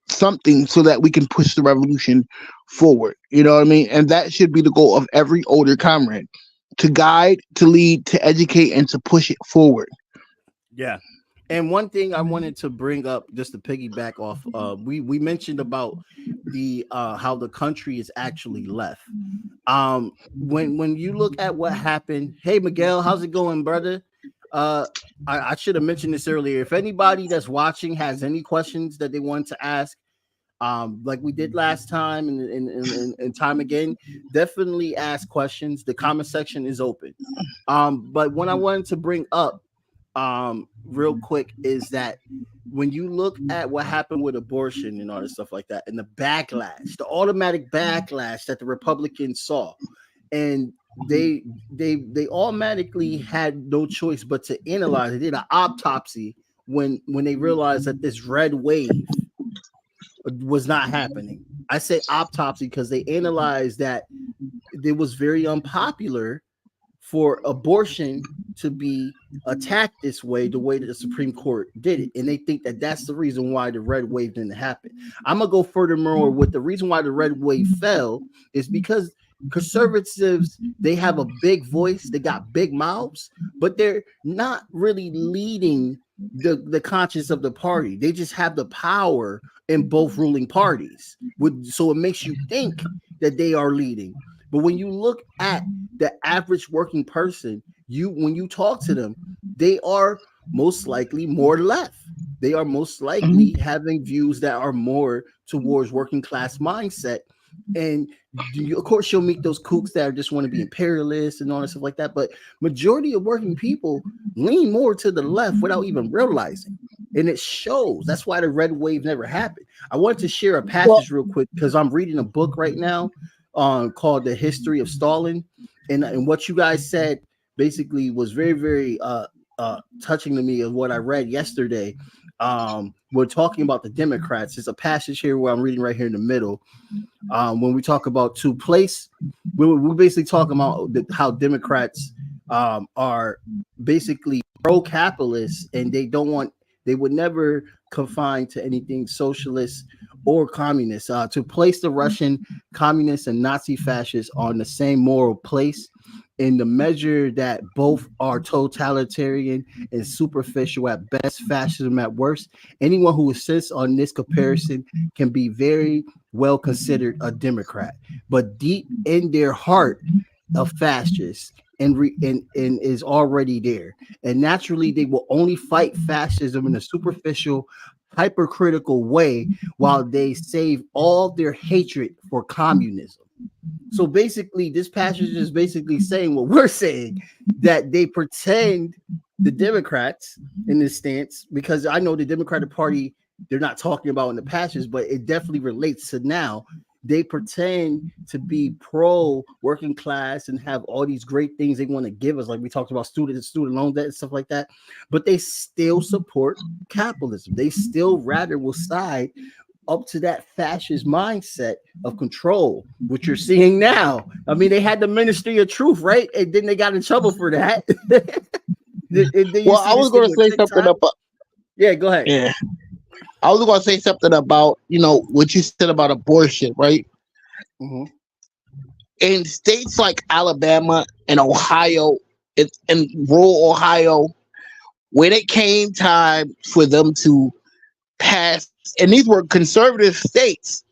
something so that we can push the revolution forward. You know what I mean? And that should be the goal of every older comrade, to guide, to lead, to educate, and to push it forward. Yeah. And one thing I wanted to bring up, just to piggyback off, we mentioned about the how the country is actually left. When you look at what happened, hey Miguel, how's it going, brother? I should have mentioned this earlier. If anybody that's watching has any questions that they want to ask, like we did last time and time again, definitely ask questions. The comment section is open. But what I wanted to bring up real quick is that when you look at what happened with abortion and all this stuff like that, and the backlash, the automatic backlash that the Republicans saw, and they automatically had no choice but to analyze. They did an autopsy when they realized that this red wave was not happening. I say autopsy because they analyzed that it was very unpopular for abortion to be attacked this way, the way that the Supreme Court did it. And they think that that's the reason why the red wave didn't happen. I'm going to go furthermore with the reason why the red wave fell is because conservatives, they have a big voice, they got big mouths, but they're not really leading the conscience of the party. They just have the power in both ruling parties. So it makes you think that they are leading. But when you look at the average working person, when you talk to them, they are most likely more left. They are most likely having views that are more towards working class mindset. And of course, you'll meet those kooks that just want to be imperialists and all that stuff like that. But majority of working people lean more to the left without even realizing. And it shows. That's why the red wave never happened. I wanted to share a passage real quick because I'm reading a book right now called The History of Stalin. And what you guys said basically was very, very touching to me of what I read yesterday. We're talking about the Democrats. There's a passage here where I'm reading right here in the middle. When we talk about to place, we're basically talking about how Democrats are basically pro-capitalist, and they would never confine to anything socialist or communist. To place the Russian communists and Nazi fascists on the same moral place in the measure that both are totalitarian and superficial at best, fascism at worst. Anyone who insists on this comparison can be very well considered a Democrat, but deep in their heart, a fascist. And is already there. And naturally, they will only fight fascism in a superficial, hypercritical way while they save all their hatred for communism. So basically, this passage is basically saying what we're saying, that they pretend, the Democrats in this stance, because I know the Democratic Party, they're not talking about in the passage, but it definitely relates to now. They pretend to be pro working class and have all these great things they want to give us, like we talked about student loan debt and stuff like that. But they still support capitalism. They still rather will side up to that fascist mindset of control, which you're seeing now. I mean, they had the Ministry of Truth, right? And then they got in trouble for that. Well, I was going to say something about. Yeah, go ahead. Yeah. I was going to say something about, what you said about abortion, right? Mm-hmm. In states like Alabama and Ohio, in rural Ohio, when it came time for them to pass, and these were conservative states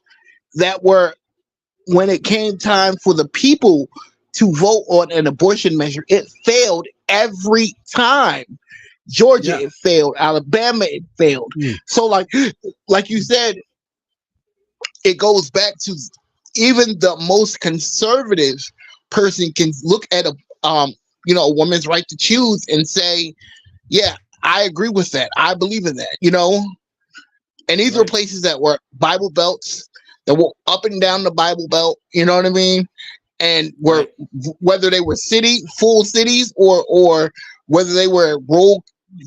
that were, when it came time for the people to vote on an abortion measure, it failed every time. Georgia, it failed. Alabama, it failed. So, like you said, it goes back to even the most conservative person can look at a woman's right to choose and say, "Yeah, I agree with that. I believe in that." And these were places that were Bible belts, that were up and down the Bible belt. You know what I mean? And were whether they were full cities or whether they were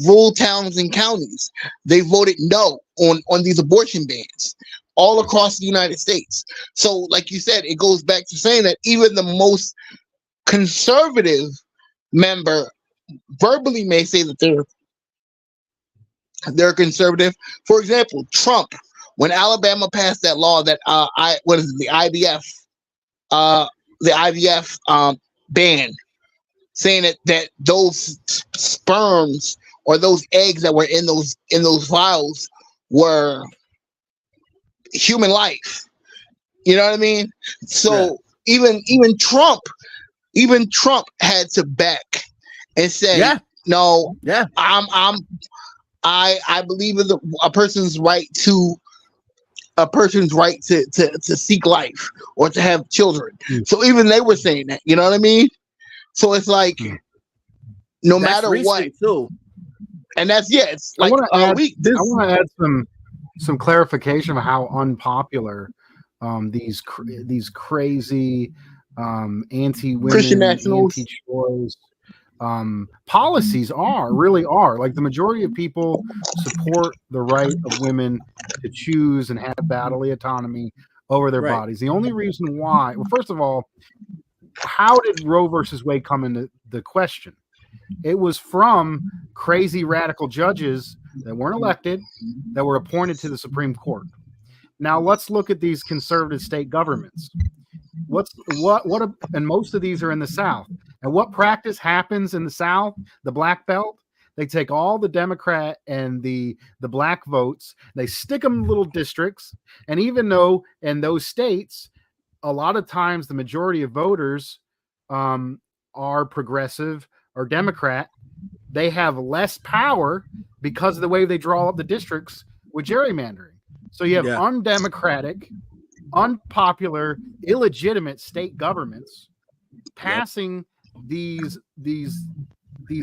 rural towns and counties, they voted no on these abortion bans all across the United States. So, like you said, it goes back to saying that even the most conservative member verbally may say that they're conservative. For example, Trump, when Alabama passed that law that the IVF ban, saying that those sperms or those eggs that were in those vials were human life. You know what I mean? So even Trump had to back and say, no, I believe in a person's right to seek life or to have children. So even they were saying that, you know what I mean? So it's like, no matter what, too. And that's it's like I want to add some clarification of how unpopular these crazy anti-women, Christian nationals, anti-choice policies really are. Like, the majority of people support the right of women to choose and have bodily autonomy over their bodies. The only reason why, well, first of all, how did Roe versus Wade come into the question? It was from crazy radical judges that weren't elected, that were appointed to the Supreme Court. Now let's look at these conservative state governments. And most of these are in the South. And what practice happens in the South, the Black Belt? They take all the Democrat and the black votes, they stick them in little districts. And even though in those states, a lot of times the majority of voters are progressive or Democrat, they have less power because of the way they draw up the districts with gerrymandering. So you have undemocratic, unpopular, illegitimate state governments passing these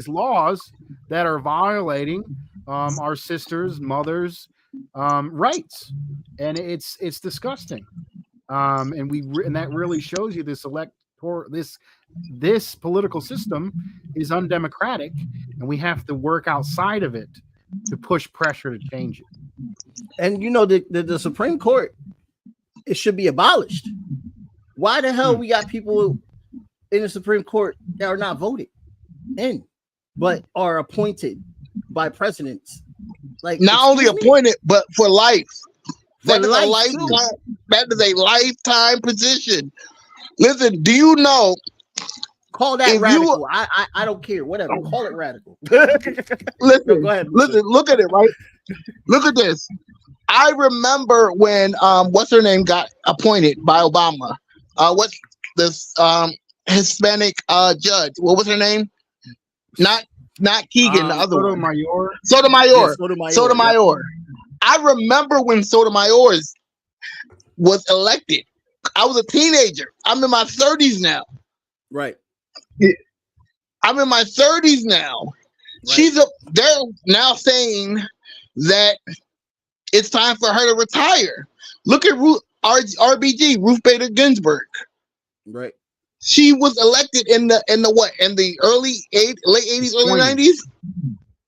laws that are violating our sisters, mothers' rights, and it's disgusting. And that really shows you this political system is undemocratic, and we have to work outside of it to push pressure to change it. And the Supreme Court, it should be abolished. Why the hell we got people in the Supreme Court that are not voted in, but are appointed by presidents? Like, not only appointed, but for life. That is a lifetime. That is a lifetime position. Listen, do you know? Call that radical. I don't care. Whatever. Call it radical. Listen, go ahead. Listen. Look at it. Right. Look at this. I remember when what's her name got appointed by Obama. What's this Hispanic judge? What was her name? Not Keegan. The other Sotomayor. Sotomayor. Yeah, Sotomayor. I remember when Sotomayor was elected. I was a teenager. I'm in my 30s now. Right. I'm in my 30s now. Right. They're now saying that it's time for her to retire. Look at RBG, Ruth Bader Ginsburg. Right. She was elected in the late 80s, early 90s.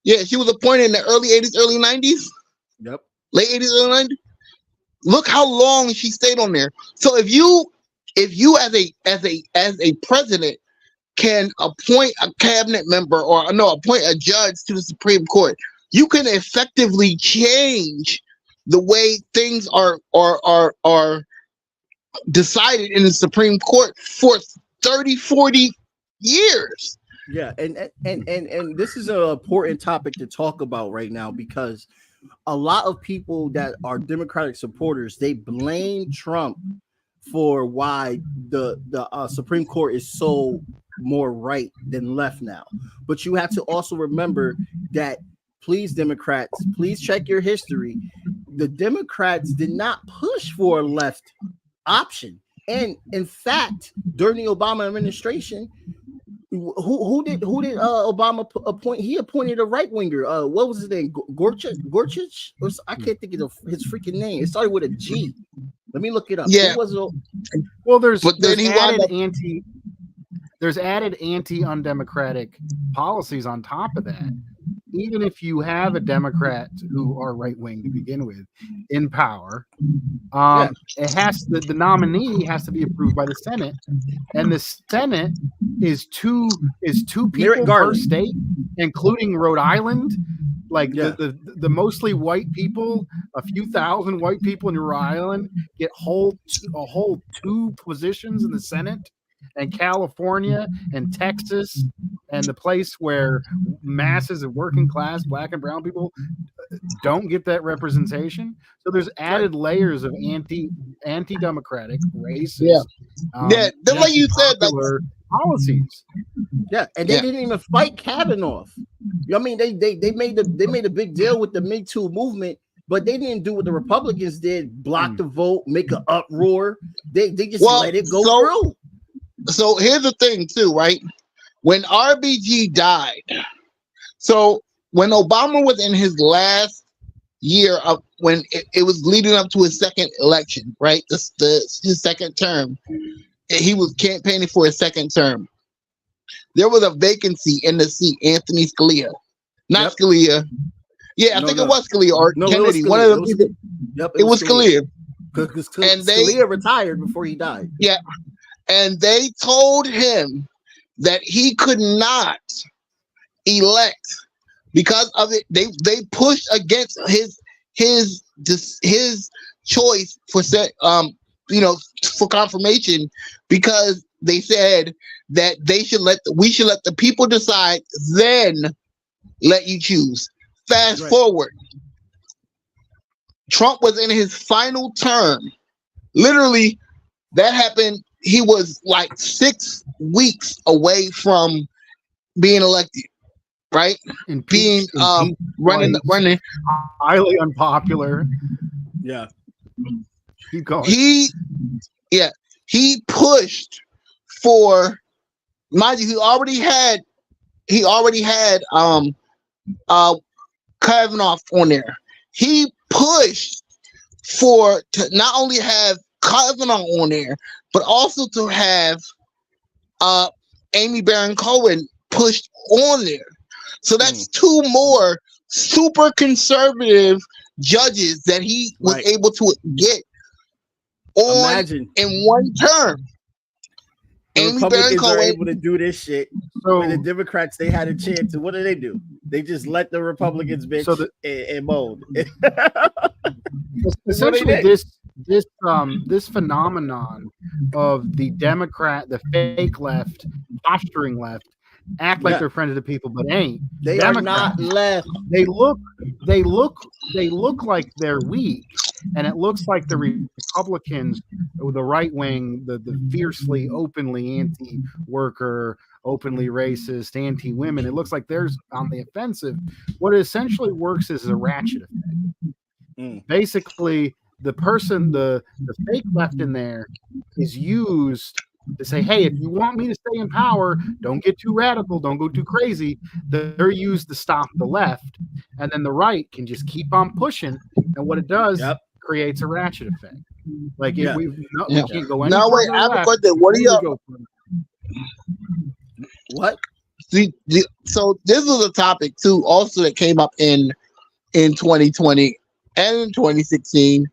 Yeah, she was appointed in the early 80s, early 90s. Yep. Late 80s, early 90s. Look how long she stayed on there. So if you as a president can appoint a cabinet member appoint a judge to the Supreme Court, you can effectively change the way things are decided in the Supreme Court for 30, 40 years. Yeah, and this is an important topic to talk about right now, because a lot of people that are Democratic supporters, they blame Trump for why the Supreme Court is so more right than left now. But you have to also remember that, please, Democrats, please check your history. The Democrats did not push for a left option. And in fact, during the Obama administration, who did Obama appoint? He appointed a right winger. What was his name? Gorsuch? I can't think of his freaking name. It started with a G. Let me look it up. Yeah. Well, there's added anti-undemocratic policies on top of that. Even if you have a Democrat who are right wing to begin with in power, it has the nominee has to be approved by the Senate, and the Senate is two people per state, including Rhode Island. Like the mostly white people, a few thousand white people in Rhode Island get a whole two positions in the Senate. And California and Texas and the place where masses of working class black and brown people don't get that representation. So there's added layers of anti-democratic, racist, the way you said, policies. Yeah, and they didn't even fight Kavanaugh. I mean, they made a big deal with the Me Too movement, but they didn't do what the Republicans did: block the vote, make an uproar. They just let it go through. So here's the thing too, right? When RBG died, so when Obama was in his last year of when it was leading up to his second election, right? His second term, he was campaigning for his second term. There was a vacancy in the seat, Anthony Scalia, not Scalia. Yeah, I think it was Scalia or Kennedy. One of them. It was Scalia. Because Scalia retired before he died. Yeah. And they told him that he could not elect because of it. They pushed against his choice for for confirmation, because they said that we should let the people decide, then let you choose. Fast forward, Trump was in his final term. Literally, that happened. He was like 6 weeks away from being elected, right? Being running highly unpopular. Yeah. Keep going. He pushed for, mind you, he already had Kavanaugh on there. He pushed to not only have Kavanaugh on there, but also to have Amy Barron Cohen pushed on there. So that's two more super conservative judges that he was able to get on in one term. The Republicans are able to do this shit. So the Democrats, they had a chance. And what do? They just let the Republicans bitch and mold. Essentially, this phenomenon of the fake left, posturing left, act like they're friends of the people, but ain't. They Democrats, are not left. They look like they're weak, and it looks like the Republicans, the right wing, the fiercely, openly anti-worker, openly racist, anti-women. It looks like they're on the offensive. What it essentially works is a ratchet effect. Basically, the fake left in there is used to say, hey, if you want me to stay in power, don't get too radical, don't go too crazy. They're used to stop the left, and then the right can just keep on pushing, and what it does creates a ratchet effect. Like if we can't go any now wait, I have a question. What are y'all? What? See, so this was a topic too, also that came up in 2020 and in 2016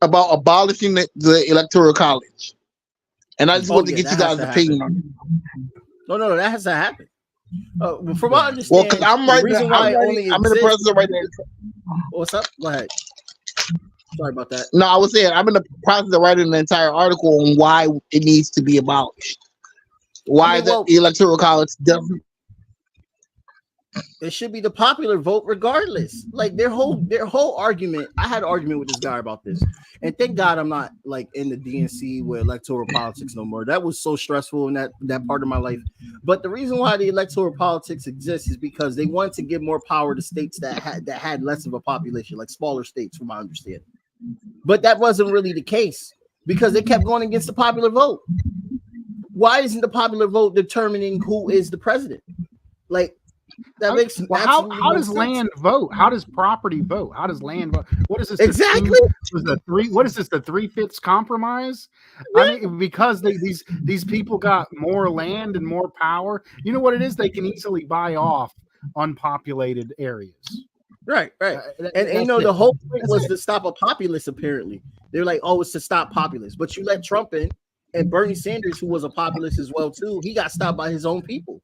about abolishing the Electoral College. And I just want to get you guys' opinion on it. No, that has to happen. From what I understand, because I'm in the process right now. What's up? Go ahead. Sorry about that. No, I was saying I'm in the process of writing an entire article on why it needs to be abolished. Why the Electoral College doesn't. It should be the popular vote regardless. Like their whole argument. I had an argument with this guy about this. And thank God I'm not like in the DNC with electoral politics no more. That was so stressful in that part of my life. But the reason why the electoral politics exists is because they wanted to give more power to states that had less of a population, like smaller states, from my understanding. But that wasn't really the case because they kept going against the popular vote. Why isn't the popular vote determining who is the president? Like that makes how does land vote? How does property vote? How does land vote? What is this? Exactly. What is this? The 3/5 compromise? I mean, because these people got more land and more power. You know what it is? They can easily buy off unpopulated areas. Right. And you know the whole point was to stop a populace. Apparently, they're like, oh, it's to stop populists. But you let Trump in, and Bernie Sanders, who was a populist as well too, he got stopped by his own people.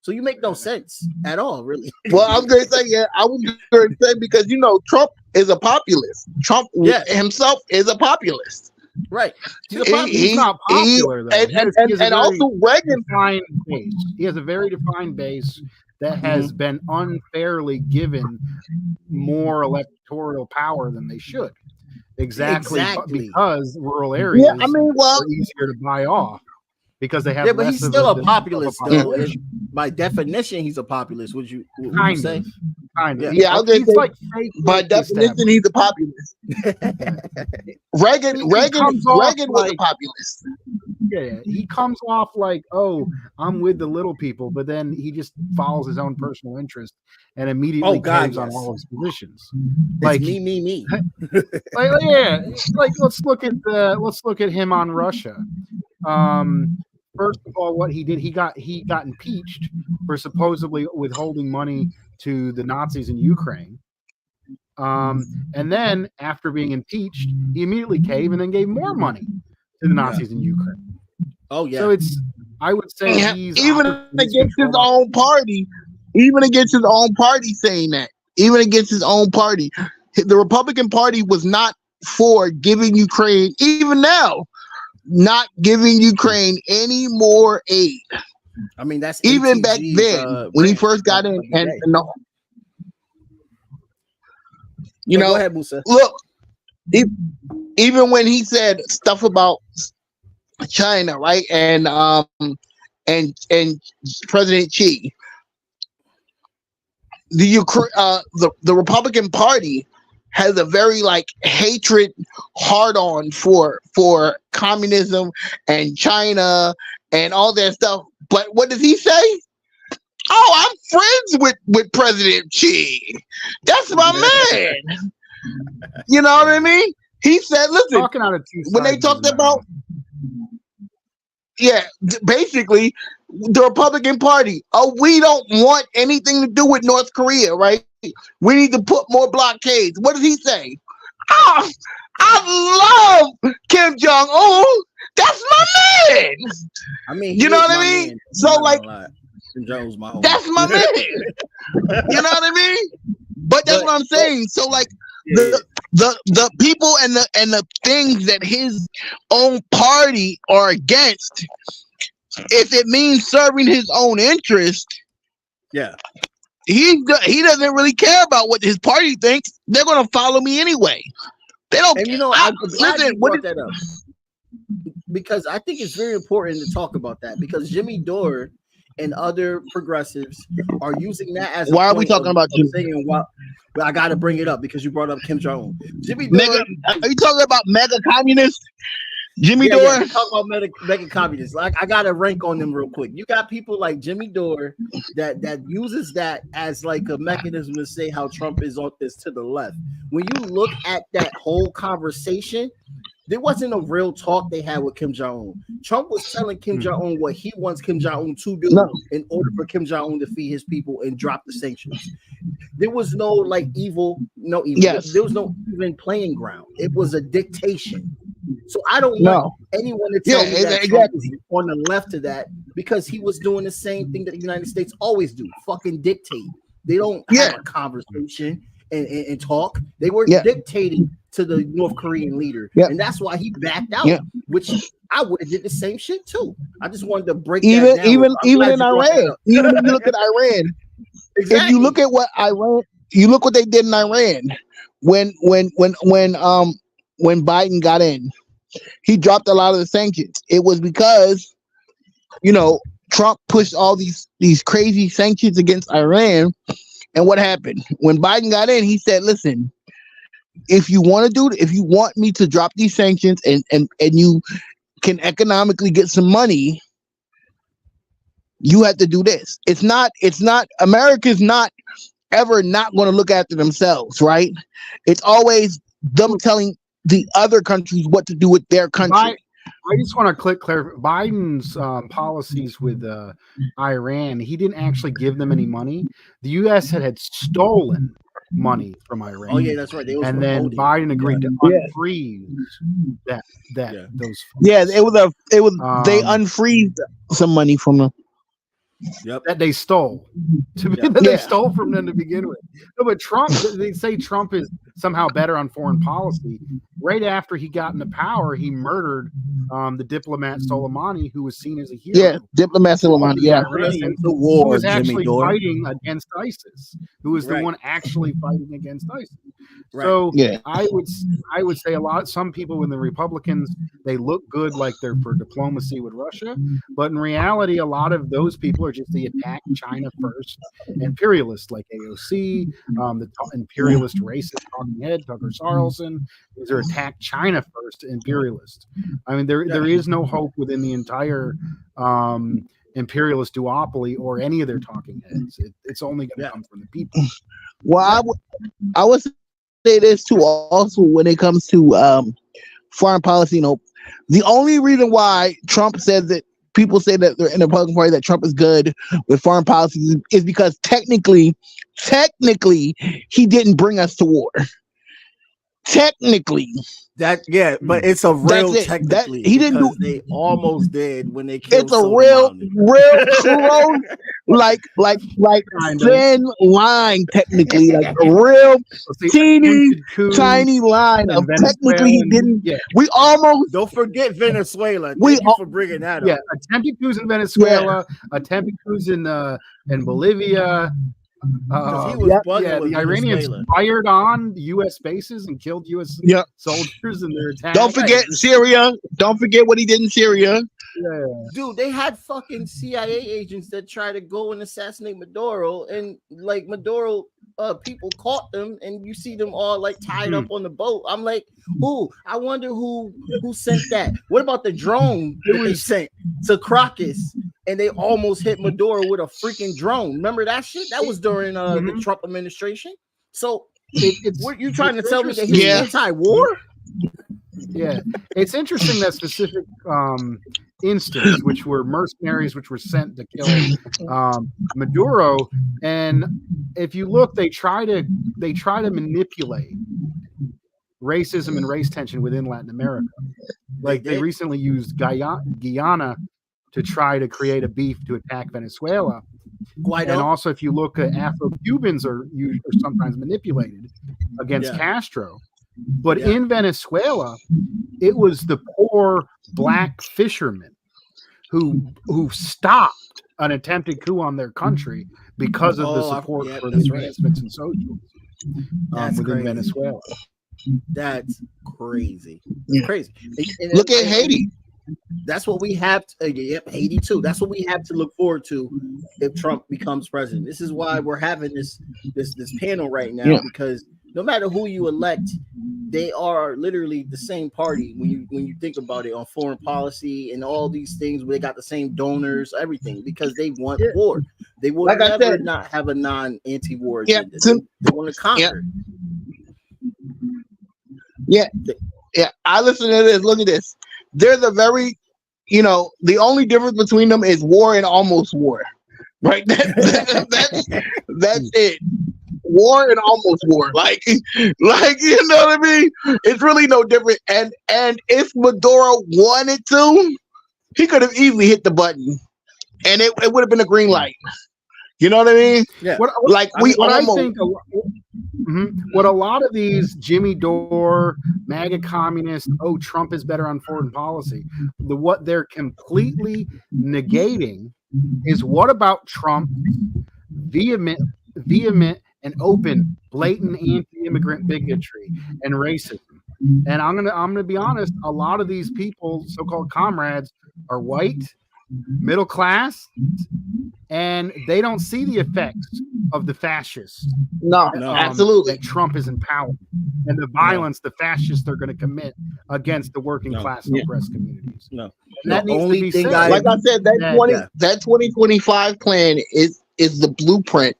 So you make no sense at all, really. Well, I was going to say, I was going to say because Trump is a populist. Trump himself is a populist, right? He's not popular though. And also Reagan. He has a very defined base that has been unfairly given more electoral power than they should. Exactly. Because rural areas are easier to buy off. Because they have, but he's still a populist, though. By definition, he's a populist. Would you say? Kind of. Yeah, I was going to say, by definition, he's a populist. Reagan was a populist. Yeah, he comes off like, oh, I'm with the little people, but then he just follows his own personal interest and immediately caves on all his positions. Like it's me. Like let's look at him on Russia. First of all, what he did, he got impeached for supposedly withholding money to the Nazis in Ukraine. And then after being impeached, he immediately caved and then gave more money to the Nazis in Ukraine. Oh yeah. So I would say he's even against his own party, saying that. Even against his own party. The Republican Party was not for giving Ukraine, even now, not giving Ukraine any more aid. I mean, that's even back then when he first got in, and go ahead, Musa. Look, even when he said stuff about China, right, and President Xi, the Republican Party has a very hatred hard-on for communism and China and all that stuff. But what does he say? Oh, I'm friends with President Xi. That's my man. You know what I mean? He said, listen, talking out of two when they sides talked is about, basically, the Republican Party, we don't want anything to do with North Korea, right? We need to put more blockades. What does he say? Oh, I love Kim Jong-un. That's my man. I mean, you know what I mean? Man. So, like, Kim Jong-un's my homie. that's my man. You know what I mean? But that's what I'm saying. So, like, the people and the things that his own party are against, if it means serving his own interest, he doesn't really care about what his party thinks. They're gonna follow me anyway. They don't. And I'm glad you brought that up, because I think it's very important to talk about that, because Jimmy Dore and other progressives are using that as why are we talking about Jimmy? Well, I got to bring it up because you brought up Kim Jong-un. Jimmy Dore, are you talking about mega communists? Jimmy Dore? Yeah, talk about mega communists. Like, I got to rank on them real quick. You got people like Jimmy Dore that uses that as like a mechanism to say how Trump is to the left. When you look at that whole conversation, there wasn't a real talk they had with Kim Jong-un. Trump was telling Kim Jong-un what he wants Kim Jong-un to do in order for Kim Jong-un to feed his people and drop the sanctions. There was no evil. Yes. There was no even playing ground. It was a dictation. So I don't want anyone to tell me that Trump is on the left of that, because he was doing the same thing that the United States always do: fucking dictate. They don't have a conversation and talk. They were dictating to the North Korean leader, and that's why he backed out. Which I would have did the same shit too. I just wanted to break that down. Even in Iran, even when you look at Iran, if you look at what Iran, you look what they did in Iran when Biden got in, he dropped a lot of the sanctions. It was because, Trump pushed all these crazy sanctions against Iran. And what happened? When Biden got in, he said, listen, if you want me to drop these sanctions and you can economically get some money, you have to do this. America's not ever not going to look after themselves, right? It's always them telling the other countries what to do with their country. I just want to clarify Biden's policies with Iran. He didn't actually give them any money. The U.S. had stolen money from Iran. Oh yeah, that's right. And then Biden agreed to unfreeze those funds. Yeah, it was they unfreezed some money from them. That they stole. They stole from them to begin with. No, but Trump, they say Trump is somehow better on foreign policy. Right after he got into power, he murdered the diplomat Soleimani, who was seen as a hero. Yeah, diplomat Soleimani. The war. Who was actually fighting against ISIS. Who was the one actually fighting against ISIS. Right. So I would say some people in the Republicans, they look good like they're for diplomacy with Russia, but in reality, a lot of those people are just the attack China first imperialists like AOC, the imperialist racist talking head Tucker Carlson. These are attack China first imperialists. I mean, there is no hope within the entire imperialist duopoly or any of their talking heads. It's only going to come from the people. Well, I would say this too. Also, when it comes to foreign policy, the only reason why Trump says that people say that they're in the Republican Party that Trump is good with foreign policy is because technically, he didn't bring us to war. Technically, but it's a real technically. He didn't do. They almost did when they killed. It's a real close, like thin line. Technically, like a real tiny line of technically he didn't. Yeah. We almost don't forget Venezuela. Thank you for bringing that up. Yeah, attempted coups in Venezuela, attempted coups in Bolivia. The Iranians fired on U.S. bases and killed U.S. soldiers in their attack. Don't forget Syria. Don't forget what he did in Syria. Yeah. Dude, they had fucking CIA agents that tried to go and assassinate Maduro, and Maduro people caught them, and you see them all like tied up on the boat. I'm like, I wonder who sent that. What about the drone that they sent to Crocus, and they almost hit Maduro with a freaking drone? Remember that shit? That was during the Trump administration. So what you trying to tell me that he's anti-war? Yeah, it's interesting that specific instance, which were mercenaries, which were sent to kill Maduro. And if you look, they try to manipulate racism and race tension within Latin America. Like they recently used Guyana to try to create a beef to attack Venezuela. And also, if you look at Afro-Cubans are sometimes manipulated against Castro. But in Venezuela, it was the poor black fishermen who stopped an attempted coup on their country because of the support for the advancements and socialism within Venezuela. That's crazy. Crazy. Look at Haiti. That's what we have. Haiti too. That's what we have to look forward to if Trump becomes president. This is why we're having this panel right now, because no matter who you elect, they are literally the same party when you think about it on foreign policy and all these things. Where they got the same donors, everything, because they want war. They will never not have a anti-war agenda. They want to conquer. Yeah. I listen to this. Look at this. They're the very, the only difference between them is war and almost war, right? That's it. War and almost war, like you know what I mean? It's really no different. And if Maduro wanted to, he could have easily hit the button, and it would have been a green light. You know what I mean? Yeah. What a lot of these Jimmy Dore, MAGA communists, Trump is better on foreign policy. What they're completely negating is what about Trump's vehement and open, blatant anti-immigrant bigotry and racism. And I'm gonna be honest, a lot of these people, so-called comrades, are white, middle class, and they don't see the effects of the fascists. No, absolutely. That Trump is in power, and the violence the fascists are going to commit against the working class and oppressed communities. No, and that needs to be said. Like I said, that 2025 plan is the blueprint.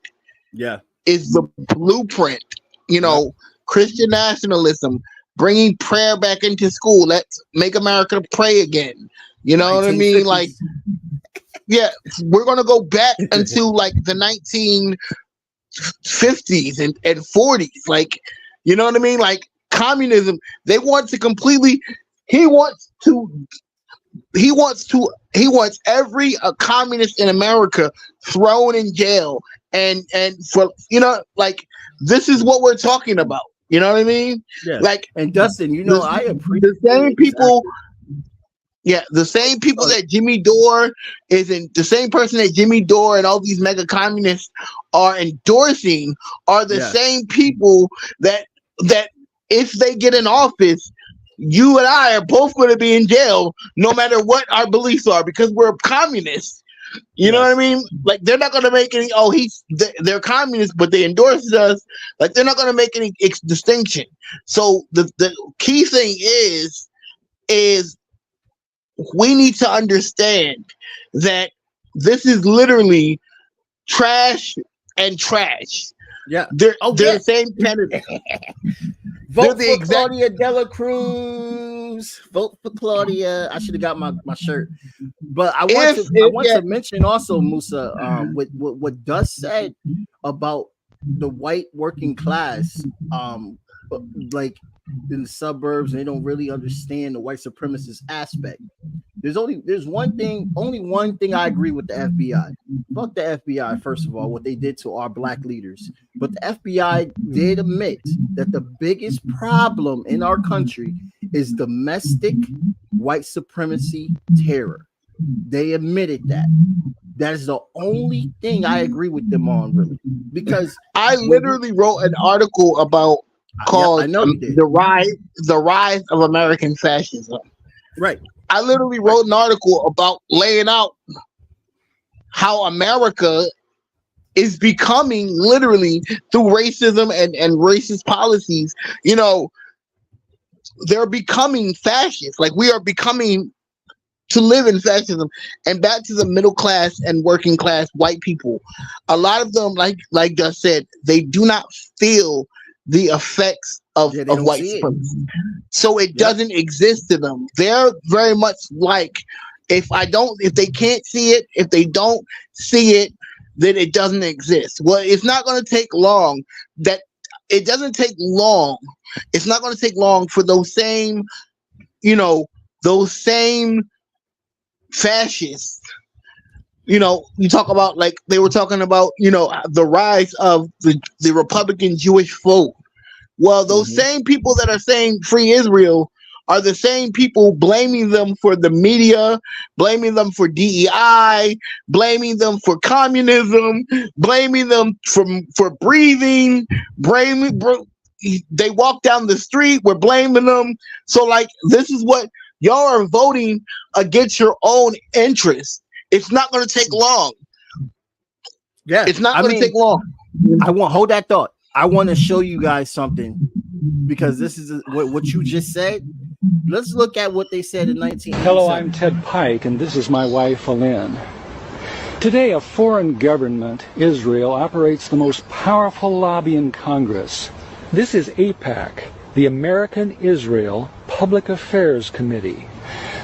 Yeah. Is the blueprint, Christian nationalism, bringing prayer back into school. Let's make America pray again. You know what I mean? Like, we're going to go back into like the 1950s and 40s. Like, you know what I mean? Like communism, they want to completely, he wants every communist in America thrown in jail. And for this is what we're talking about. You know what I mean? Yeah. Like, and Dustin, I appreciate the same people. Yeah, the same people that Jimmy Dore the same person that Jimmy Dore and all these mega communists are endorsing are the same people that if they get in office, you and I are both going to be in jail no matter what our beliefs are, because we're communists. You know what I mean? Like, they're not going to make any, they're communists, but they endorse us. Like, they're not going to make any distinction. So the key thing is we need to understand that this is literally trash and trash. Yeah. They're the same candidate. Vote for Claudia Dela Cruz. Vote for Claudia. I should have got my shirt. But I want to mention also, Musa, with what Dust said about the white working class, like in the suburbs, and they don't really understand the white supremacist aspect. There's only one thing I agree with the FBI. Fuck the FBI, first of all, what they did to our black leaders. But the FBI did admit that the biggest problem in our country is domestic white supremacy terror. They admitted that. That is the only thing I agree with them on, really. Because I literally wrote an article about called the rise of American fascism. Right. I literally wrote an article about laying out how America is becoming literally through racism and racist policies, you know, they're becoming fascist. Like we are becoming to live in fascism, and back to the middle class and working class white people. A lot of them, like Gus said, they do not feel the effects of white supremacy. So it doesn't exist to them. They're very much like, if they can't see it, if they don't see it, then it doesn't exist. Well, it's not going to take long. It's not going to take long for those same, fascists. You talk about, like they were talking about, the rise of the Republican Jewish vote. Well, those same people that are saying free Israel are the same people blaming them for the media, blaming them for DEI, blaming them for communism, blaming them for breathing, they walk down the street, we're blaming them. So, like, this is what y'all are voting against your own interests. It's not going to take long. Yeah, it's not going to take long. Hold that thought. I want to show you guys something, because this is what you just said. Let's look at what they said in 1987. Hello, I'm Ted Pike, and this is my wife, Lynn. Today, a foreign government, Israel, operates the most powerful lobby in Congress. This is AIPAC, the American Israel Public Affairs Committee.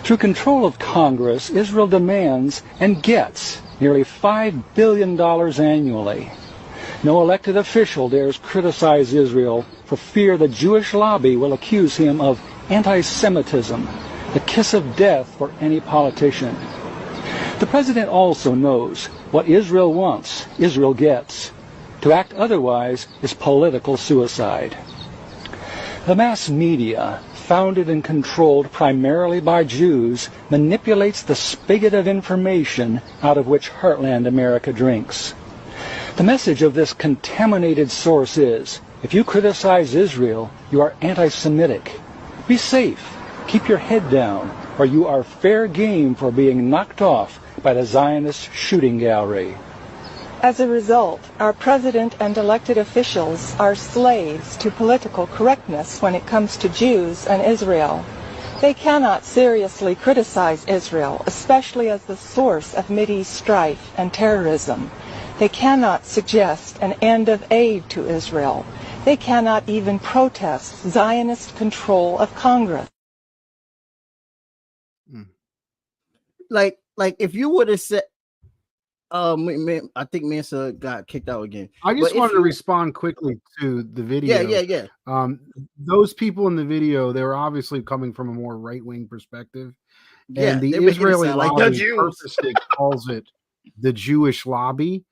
Through control of Congress, Israel demands and gets nearly $5 billion annually. No elected official dares criticize Israel for fear the Jewish lobby will accuse him of anti-Semitism, the kiss of death for any politician. The president also knows what Israel wants, Israel gets. To act otherwise is political suicide. The mass media, founded and controlled primarily by Jews, manipulates the spigot of information out of which heartland America drinks. The message of this contaminated source is, if you criticize Israel, you are anti-Semitic. Be safe, keep your head down, or you are fair game for being knocked off by the Zionist shooting gallery. As a result, our president and elected officials are slaves to political correctness when it comes to Jews and Israel. They cannot seriously criticize Israel, especially as the source of Mideast strife and terrorism. They cannot suggest an end of aid to Israel. They cannot even protest Zionist control of Congress. Like if you would have said, I think Musa got kicked out again. I just wanted to respond quickly to the video. Yeah. Those people in the video, they were obviously coming from a more right-wing perspective. Yeah, and the Israeli lobby purposely calls it the Jewish lobby.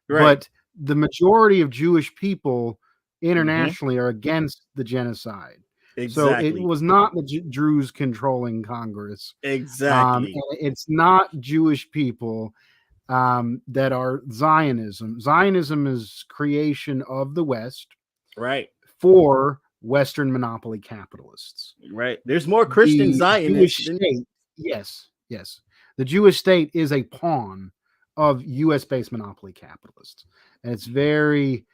Right. But the majority of Jewish people internationally are against the genocide. Exactly. So it was not the Druze controlling Congress. Exactly. It's not Jewish people that are Zionism. Zionism is creation of the West, right, for Western monopoly capitalists. Right. There's more Christian Zionists. Yes. The Jewish state is a pawn of U.S.-based monopoly capitalists, and it's very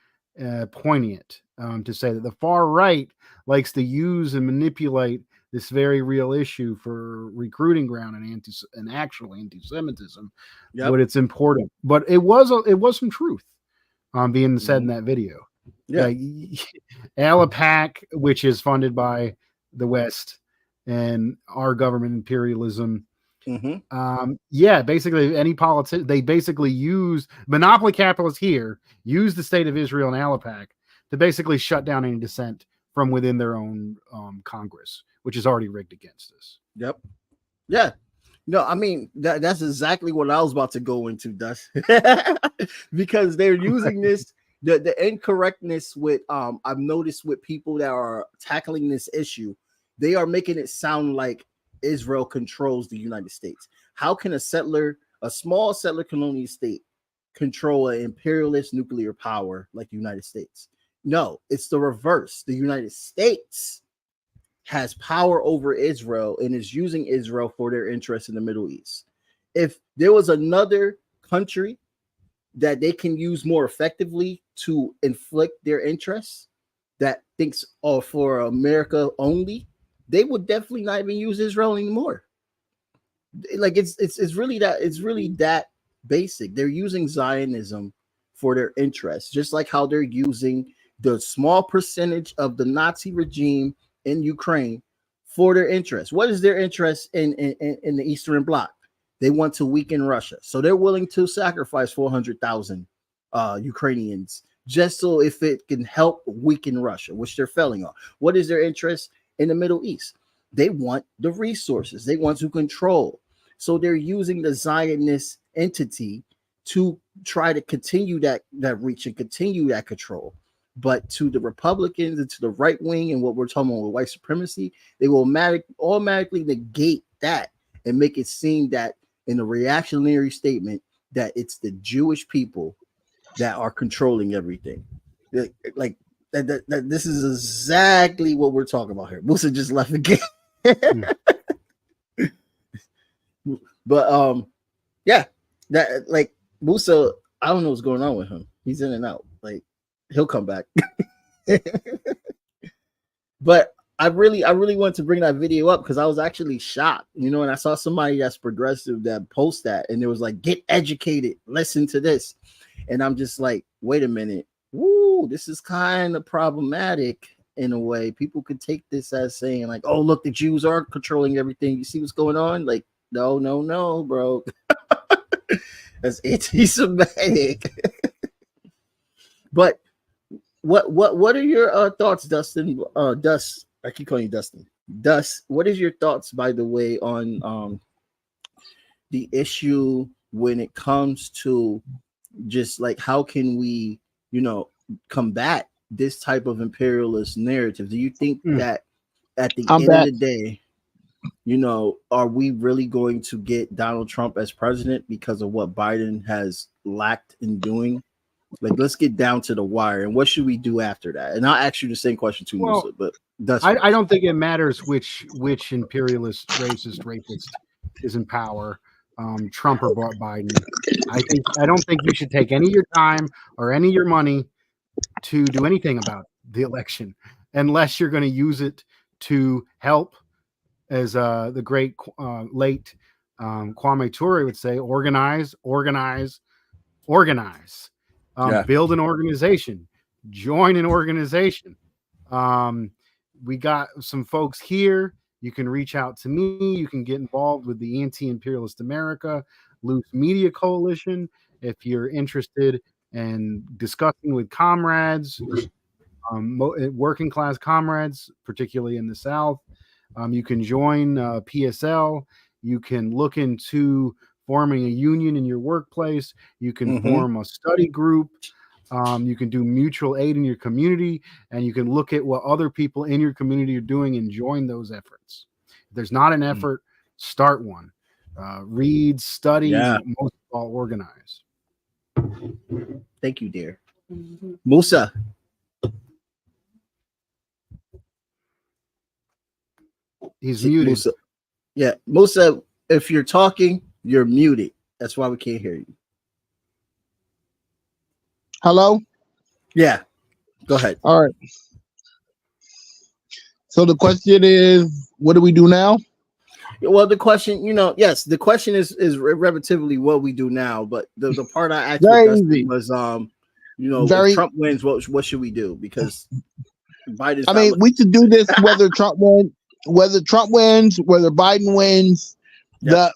poignant to say that the far right likes to use and manipulate this very real issue for recruiting ground and actual anti-Semitism. Yep. But it's important. But it was some truth being said in that video. Yeah, AIPAC, which is funded by the West and our government imperialism. Basically any politics, they basically use monopoly capitalists here, use the state of Israel and AIPAC to basically shut down any dissent from within their own Congress, which is already rigged against us. Yep. Yeah. No, I mean, that's exactly what I was about to go into, Dust. Because they're using this, the incorrectness with, I've noticed with people that are tackling this issue, they are making it sound like Israel controls the United States. How can a small settler colonial state control an imperialist nuclear power like the United States? No, it's the reverse. The United States has power over Israel and is using Israel for their interests in the Middle East. If there was another country that they can use more effectively to inflict their interests, that thinks, oh, for America only, they would definitely not even use Israel anymore. Like it's really that basic. They're using Zionism for their interests, just like how they're using the small percentage of the Nazi regime in Ukraine for their interests. What is their interest in the Eastern Bloc? They want to weaken Russia, so they're willing to sacrifice 400,000 Ukrainians just so if it can help weaken Russia, which they're failing on. What is their interest in the Middle East? They want the resources. They want to control. So they're using the Zionist entity to try to continue that reach and continue that control. But to the Republicans and to the right wing and what we're talking about with white supremacy, they will automatically negate that and make it seem that in a reactionary statement that it's the Jewish people that are controlling everything. Like that this is exactly what we're talking about here. Musa just left again. But yeah, that like Musa, I don't know what's going on with him. He's in and out. Like he'll come back. But I really want to bring that video up because I was actually shocked, and I saw somebody that's progressive that post that, and it was like, get educated, listen to this. And I'm just like, wait a minute. Woo, this is kind of problematic in a way. People could take this as saying like, oh, look, the Jews are controlling everything. You see what's going on? Like, no, bro. That's anti-Semitic. But what are your thoughts, Dustin? Dust, I keep calling you Dustin. Dust, what is your thoughts, by the way, on the issue when it comes to just like how can we, combat this type of imperialist narrative? Do you think that at the end of the day, are we really going to get Donald Trump as president because of what Biden has lacked in doing? Like, let's get down to the wire. And what should we do after that? And I'll ask you the same question too, Musa, but I don't think it matters which imperialist, racist, rapist is in power, Trump or Biden. I don't think you should take any of your time or any of your money to do anything about the election unless you're going to use it to help, as the great late Kwame Ture would say, organize. Build an organization, join an organization. We got some folks here. You can reach out to me. You can get involved with the Anti-Imperialist America Loose Media Coalition if you're interested in discussing with comrades, working class comrades, particularly in the South. You can join PSL. You can look into forming a union in your workplace. You can form a study group. You can do mutual aid in your community, and you can look at what other people in your community are doing and join those efforts. If there's not an effort, start one. Read, study, most of all, organize. Thank you, dear. Musa. He's muted. Musa. Yeah, Musa, if you're talking, you're muted. That's why we can't hear you. Hello? Yeah. Go ahead. All right. So the question is, what do we do now? Well, the question, yes, the question is relatively what we do now, but the part I actually was if Trump wins, what should we do? Because Biden's we should do this whether Trump wins, whether Biden wins. Yep.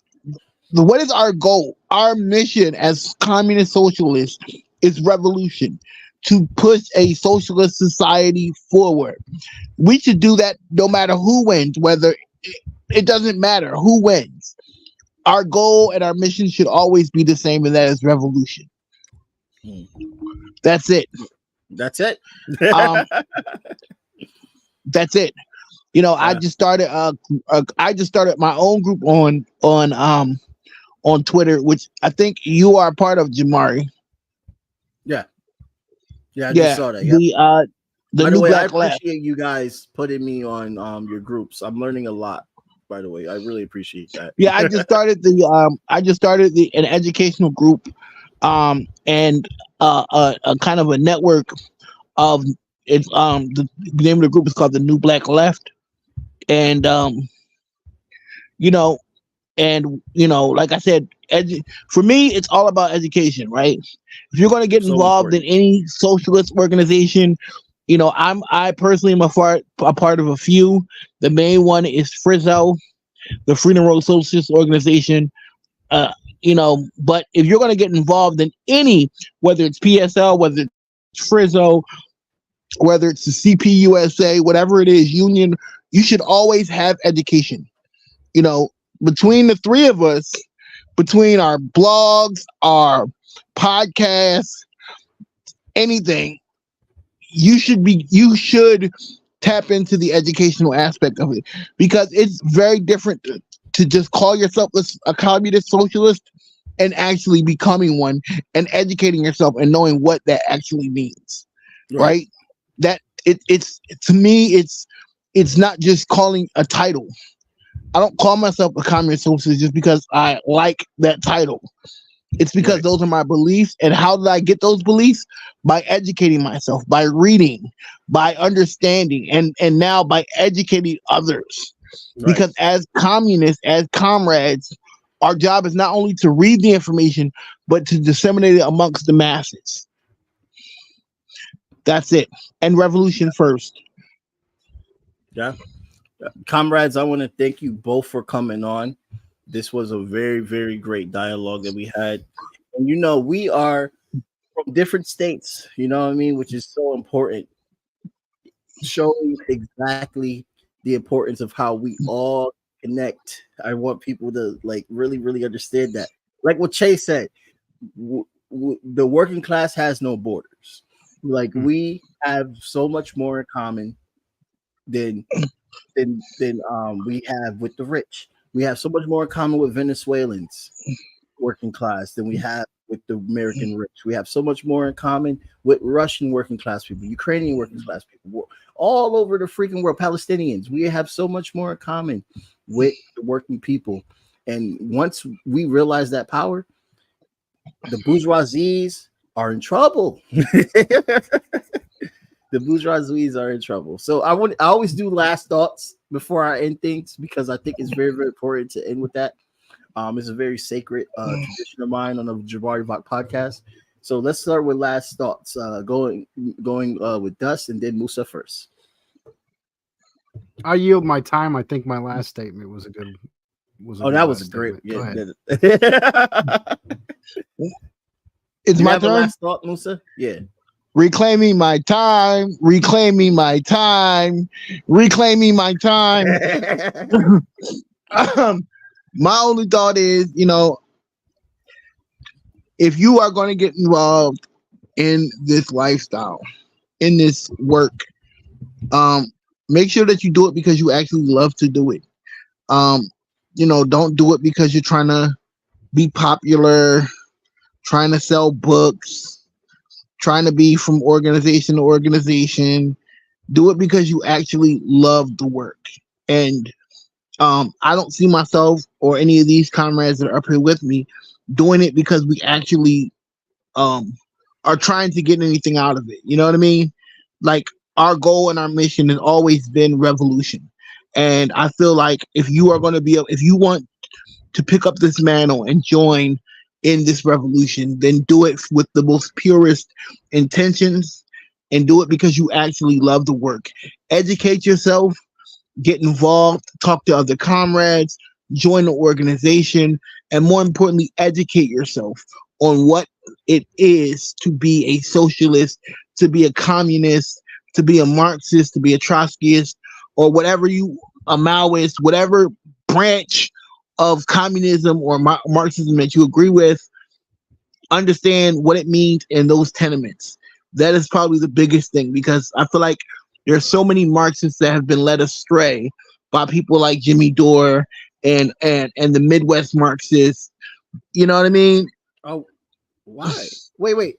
What is our goal? Our mission as communist socialists is revolution, to push a socialist society forward. We should do that no matter who wins, whether it doesn't matter who wins. Our goal and our mission should always be the same, and that is revolution. That's it. That's it. That's it. I just started my own group on Twitter, which I think you are part of, Jamari. Yeah, I just saw that. Yeah. The by the way, I Black appreciate you guys putting me on your groups. I'm learning a lot. By the way, I really appreciate that. Yeah, I just started an educational group and a kind of a network of it's the name of the group is called the New Black Left, and you know, like I said, for me, it's all about education, right? If you're going to get So involved in important. any socialist organization, I personally am a part of a few. The main one is Frizzo, the Freedom Road Socialist Organization. But if you're going to get involved in any, whether it's PSL, whether it's Frizzo, whether it's the CPUSA, whatever it is, union, you should always have education. Between the three of us, between our blogs, our podcasts, anything, you should tap into the educational aspect of it, because it's very different to just call yourself a communist socialist and actually becoming one and educating yourself and knowing what that actually means, right? That it's to me, it's not just calling a title. I don't call myself a communist socialist just because I like that title. It's because those are my beliefs. And how did I get those beliefs? By educating myself, by reading, by understanding, and now by educating others. Because as communists, as comrades, our job is not only to read the information, but to disseminate it amongst the masses. That's it. And revolution first. Yeah. Comrades, I want to thank you both for coming on. This was a very, very great dialogue that we had. And we are from different states, you know what I mean, which is so important. Showing exactly the importance of how we all connect. I want people to really, really understand that. Like what Chase said, the working class has no borders. We have so much more in common than we have with the rich. We have so much more in common with Venezuelans, working class, than we have with the American rich. We have so much more in common with Russian working class people, Ukrainian working class people, all over the freaking world, Palestinians. We have so much more in common with the working people. And once we realize that power, the bourgeoisies are in trouble. The bourgeoisies are in trouble. So I always do last thoughts before I end things, because I think it's very, very important to end with that. It's a very sacred tradition of mine on the Jabari Vok podcast. So let's start with last thoughts. Going with Dust and then Musa first. I yield my time. I think my last statement was a good. That was a great. Yeah. It's my turn. Last thought, Musa. Yeah. Reclaiming my time, reclaiming my time, reclaiming my time. My only thought is, if you are going to get involved in this lifestyle, in this work, make sure that you do it because you actually love to do it. Don't do it because you're trying to be popular, trying to sell books, trying to be from organization to organization. Do it because you actually love the work. And I don't see myself or any of these comrades that are up here with me doing it because we actually are trying to get anything out of it. You know what I mean? Like, our goal and our mission has always been revolution. And I feel like if you want to pick up this mantle and join in this revolution, then do it with the most purest intentions and do it because you actually love the work. Educate yourself, get involved, talk to other comrades, join the organization, and more importantly, educate yourself on what it is to be a socialist, to be a communist, to be a Marxist, to be a Trotskyist, or whatever a Maoist, whatever branch of communism or Marxism that you agree with. Understand what it means in those tenements. That is probably the biggest thing, because I feel like there's so many Marxists that have been led astray by people like Jimmy Dore and the Midwest Marxists. You know what I mean? Oh, why? Wait.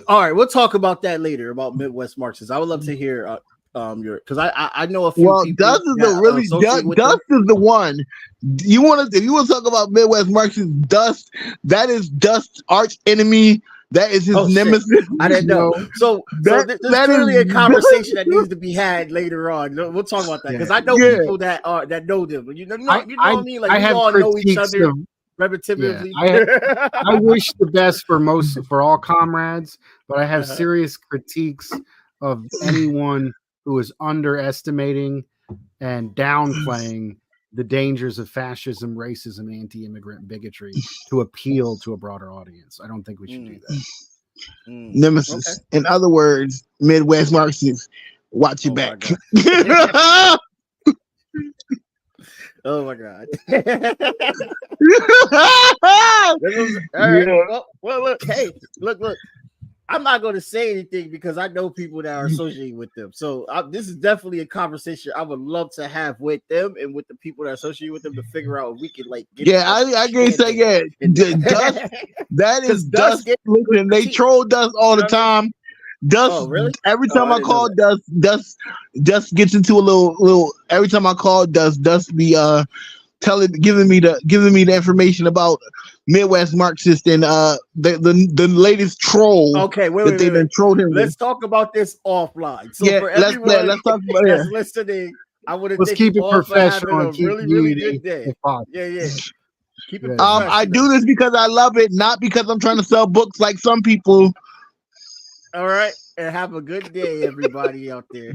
All right, we'll talk about that later, about Midwest Marxists. I would love to hear because I know a few people. Dust is the really Dust is the one. If you want to talk about Midwest Marxists, Dust, that is Dust's arch enemy. That is his nemesis. Shit. I didn't know. So there's clearly a conversation that needs to be had later on. We'll talk about that because I know people that know them. You know what I mean? Like we all know each other repetitively. Yeah, I wish the best for all comrades, but I have serious critiques of anyone who is underestimating and downplaying the dangers of fascism, racism, anti-immigrant bigotry to appeal to a broader audience. I don't think we should do that. Nemesis. Okay. In other words, Midwest Marxists, watch your back. Oh my God. Well, look, hey, look. I'm not going to say anything because I know people that are associated with them. So this is definitely a conversation I would love to have with them and with the people that are associated with them to figure out if we can like. I can say Dust. That is Dust. Listen, they troll Dust all the time. Dust. Really? Every time I call Dust gets into a little. Every time I call Dust be giving me the information about Midwest Marxist and the latest troll. Okay, wait. Trolled him. Let's talk about this offline. So for everyone let's talk about that's listening, I would have keep it professional and keep really good day. Yeah. Keep it. I do this because I love it, not because I'm trying to sell books like some people. All right, and have a good day, everybody out there.